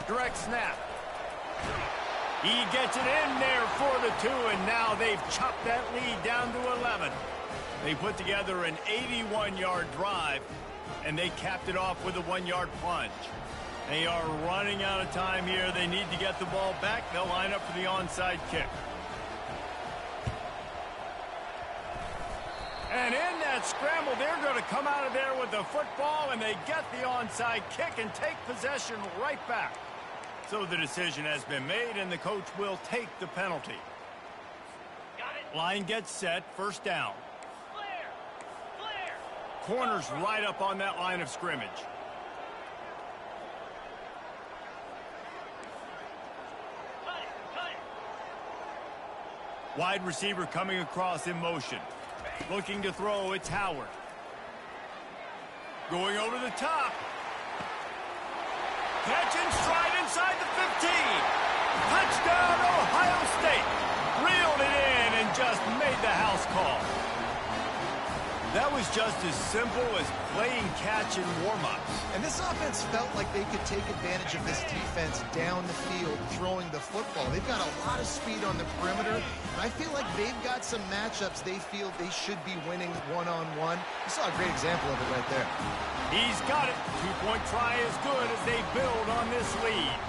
Direct snap. He gets it in there for the 2, and now they've chopped that lead down to 11. They put together an 81-yard drive, and they capped it off with a 1-yard plunge. They are running out of time here. They need to get the ball back. They'll line up for the onside kick. And in that scramble, they're going to come out of there with the football, and they get the onside kick and take possession right back. So the decision has been made, and the coach will take the penalty. Line gets set, first down. Corners right up on that line of scrimmage. Wide receiver coming across in motion. Looking to throw, it's Howard. Going over the top. Catch and stride inside the 15. Touchdown, Ohio State. Reeled it in and just made the house call. That was just as simple as playing catch in warm-ups. And this offense felt like they could take advantage of this defense down the field, throwing the football. They've got a lot of speed on the perimeter, and I feel like they've got some matchups they feel they should be winning one-on-one. You saw a great example of it right there. He's got it. Two-point try is good as they build on this lead.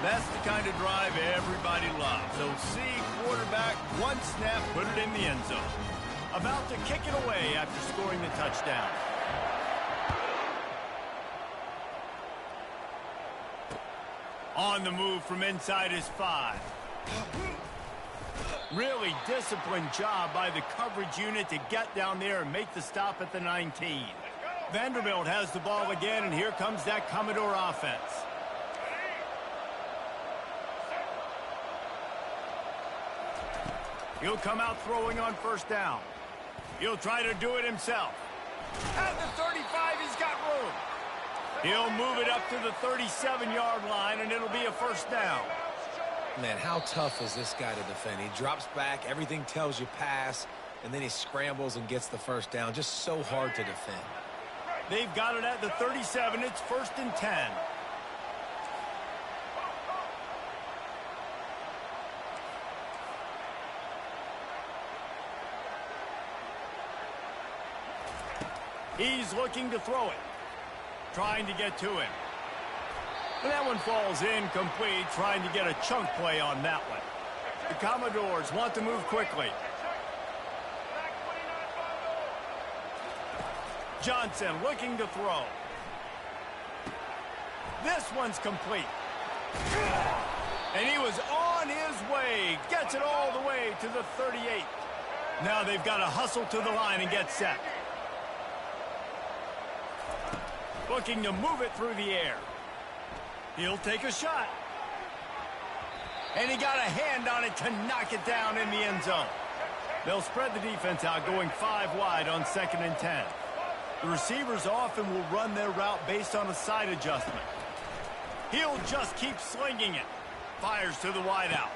That's the kind of drive everybody loves. So see quarterback, one snap, put it in the end zone. About to kick it away after scoring the touchdown. On the move from inside his 5. Really disciplined job by the coverage unit to get down there and make the stop at the 19. Vanderbilt has the ball again, and here comes that Commodore offense. He'll come out throwing on first down. He'll try to do it himself. At the 35, he's got room. He'll move it up to the 37-yard line, and it'll be a first down. Man, how tough is this guy to defend? He drops back, everything tells you pass, and then he scrambles and gets the first down. Just so hard to defend. They've got it at the 37. It's 1st and 10. He's looking to throw it. Trying to get to him. And that one falls incomplete, trying to get a chunk play on that one. The Commodores want to move quickly. Johnson looking to throw. This one's complete. And he was on his way. Gets it all the way to the 38. Now they've got to hustle to the line and get set. Looking to move it through the air. He'll take a shot. And he got a hand on it to knock it down in the end zone. They'll spread the defense out, going 5 wide on 2nd and 10. The receivers often will run their route based on a side adjustment. He'll just keep slinging it. Fires to the wideout.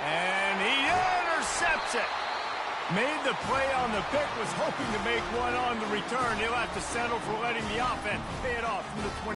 And he intercepts it. Made the play on the pick, was hoping to make one on the return. He'll have to settle for letting the offense pay it off from the 20.